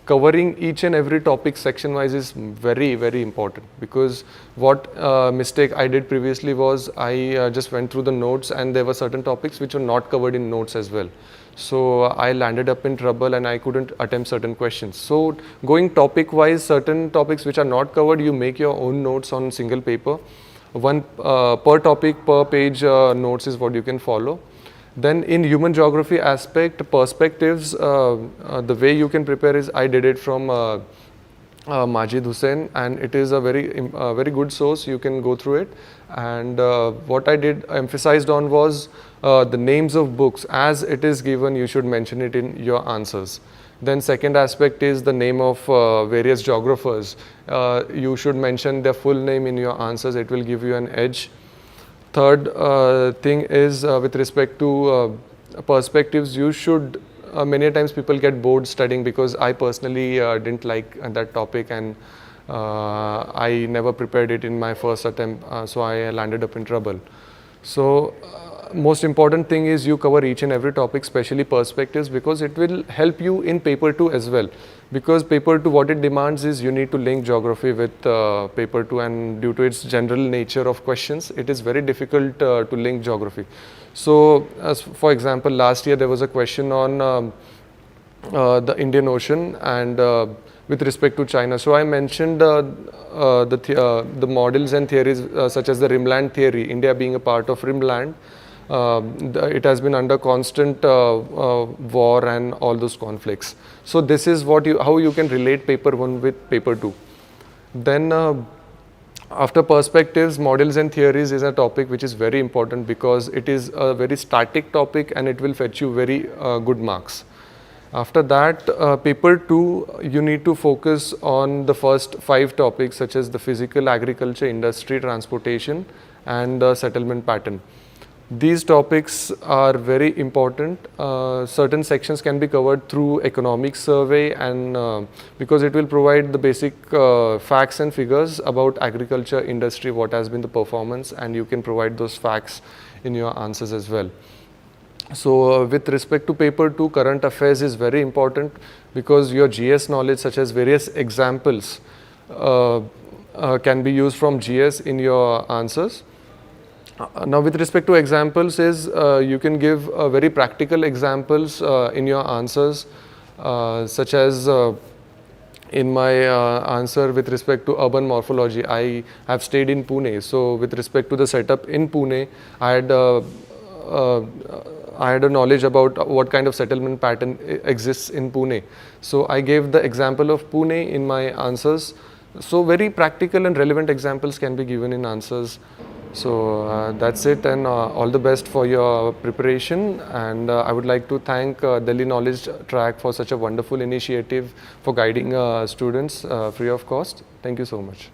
covering each and every topic section wise is very, very important, because what mistake I did previously was I just went through the notes, and there were certain topics which were not covered in notes as well. So I landed up in trouble and I couldn't attempt certain questions. So going topic wise, certain topics which are not covered, you make your own notes on single paper. One per topic, per page notes is what you can follow. Then in human geography aspect, perspectives, the way you can prepare is, I did it from Majid Hussain, and it is a very good source. You can go through it. And what I emphasized on was the names of books. As it is given, you should mention it in your answers. Then second aspect is the name of various geographers. You should mention their full name in your answers. It will give you an edge. Third thing is with respect to perspectives, you should, many times people get bored studying, because I personally didn't like that topic, and I never prepared it in my first attempt, so I landed up in trouble. So most important thing is you cover each and every topic, especially perspectives, because it will help you in paper 2 as well. Because paper 2, what it demands is you need to link geography with paper 2, and due to its general nature of questions, it is very difficult to link geography. So as for example, last year there was a question on the Indian Ocean and with respect to China. So I mentioned the models and theories such as the Rimland theory, India being a part of Rimland. It has been under constant war and all those conflicts. So this is how you can relate paper 1 with paper 2. Then after perspectives, models and theories is a topic which is very important because it is a very static topic and it will fetch you very good marks. After that, paper 2, you need to focus on the first 5 topics such as the physical, agriculture, industry, transportation and the settlement pattern. These topics are very important. Certain sections can be covered through economic survey, and because it will provide the basic facts and figures about agriculture, industry, what has been the performance, and you can provide those facts in your answers as well. So with respect to paper 2, current affairs is very important because your GS knowledge such as various examples can be used from GS in your answers. Now with respect to examples is you can give very practical examples in your answers such as in my answer with respect to urban morphology, I have stayed in Pune. So with respect to the setup in Pune, I had a knowledge about what kind of settlement pattern exists in Pune. So I gave the example of Pune in my answers. So very practical and relevant examples can be given in answers. So that's it, and all the best for your preparation. And I would like to thank Delhi Knowledge Track for such a wonderful initiative for guiding students free of cost. Thank you so much.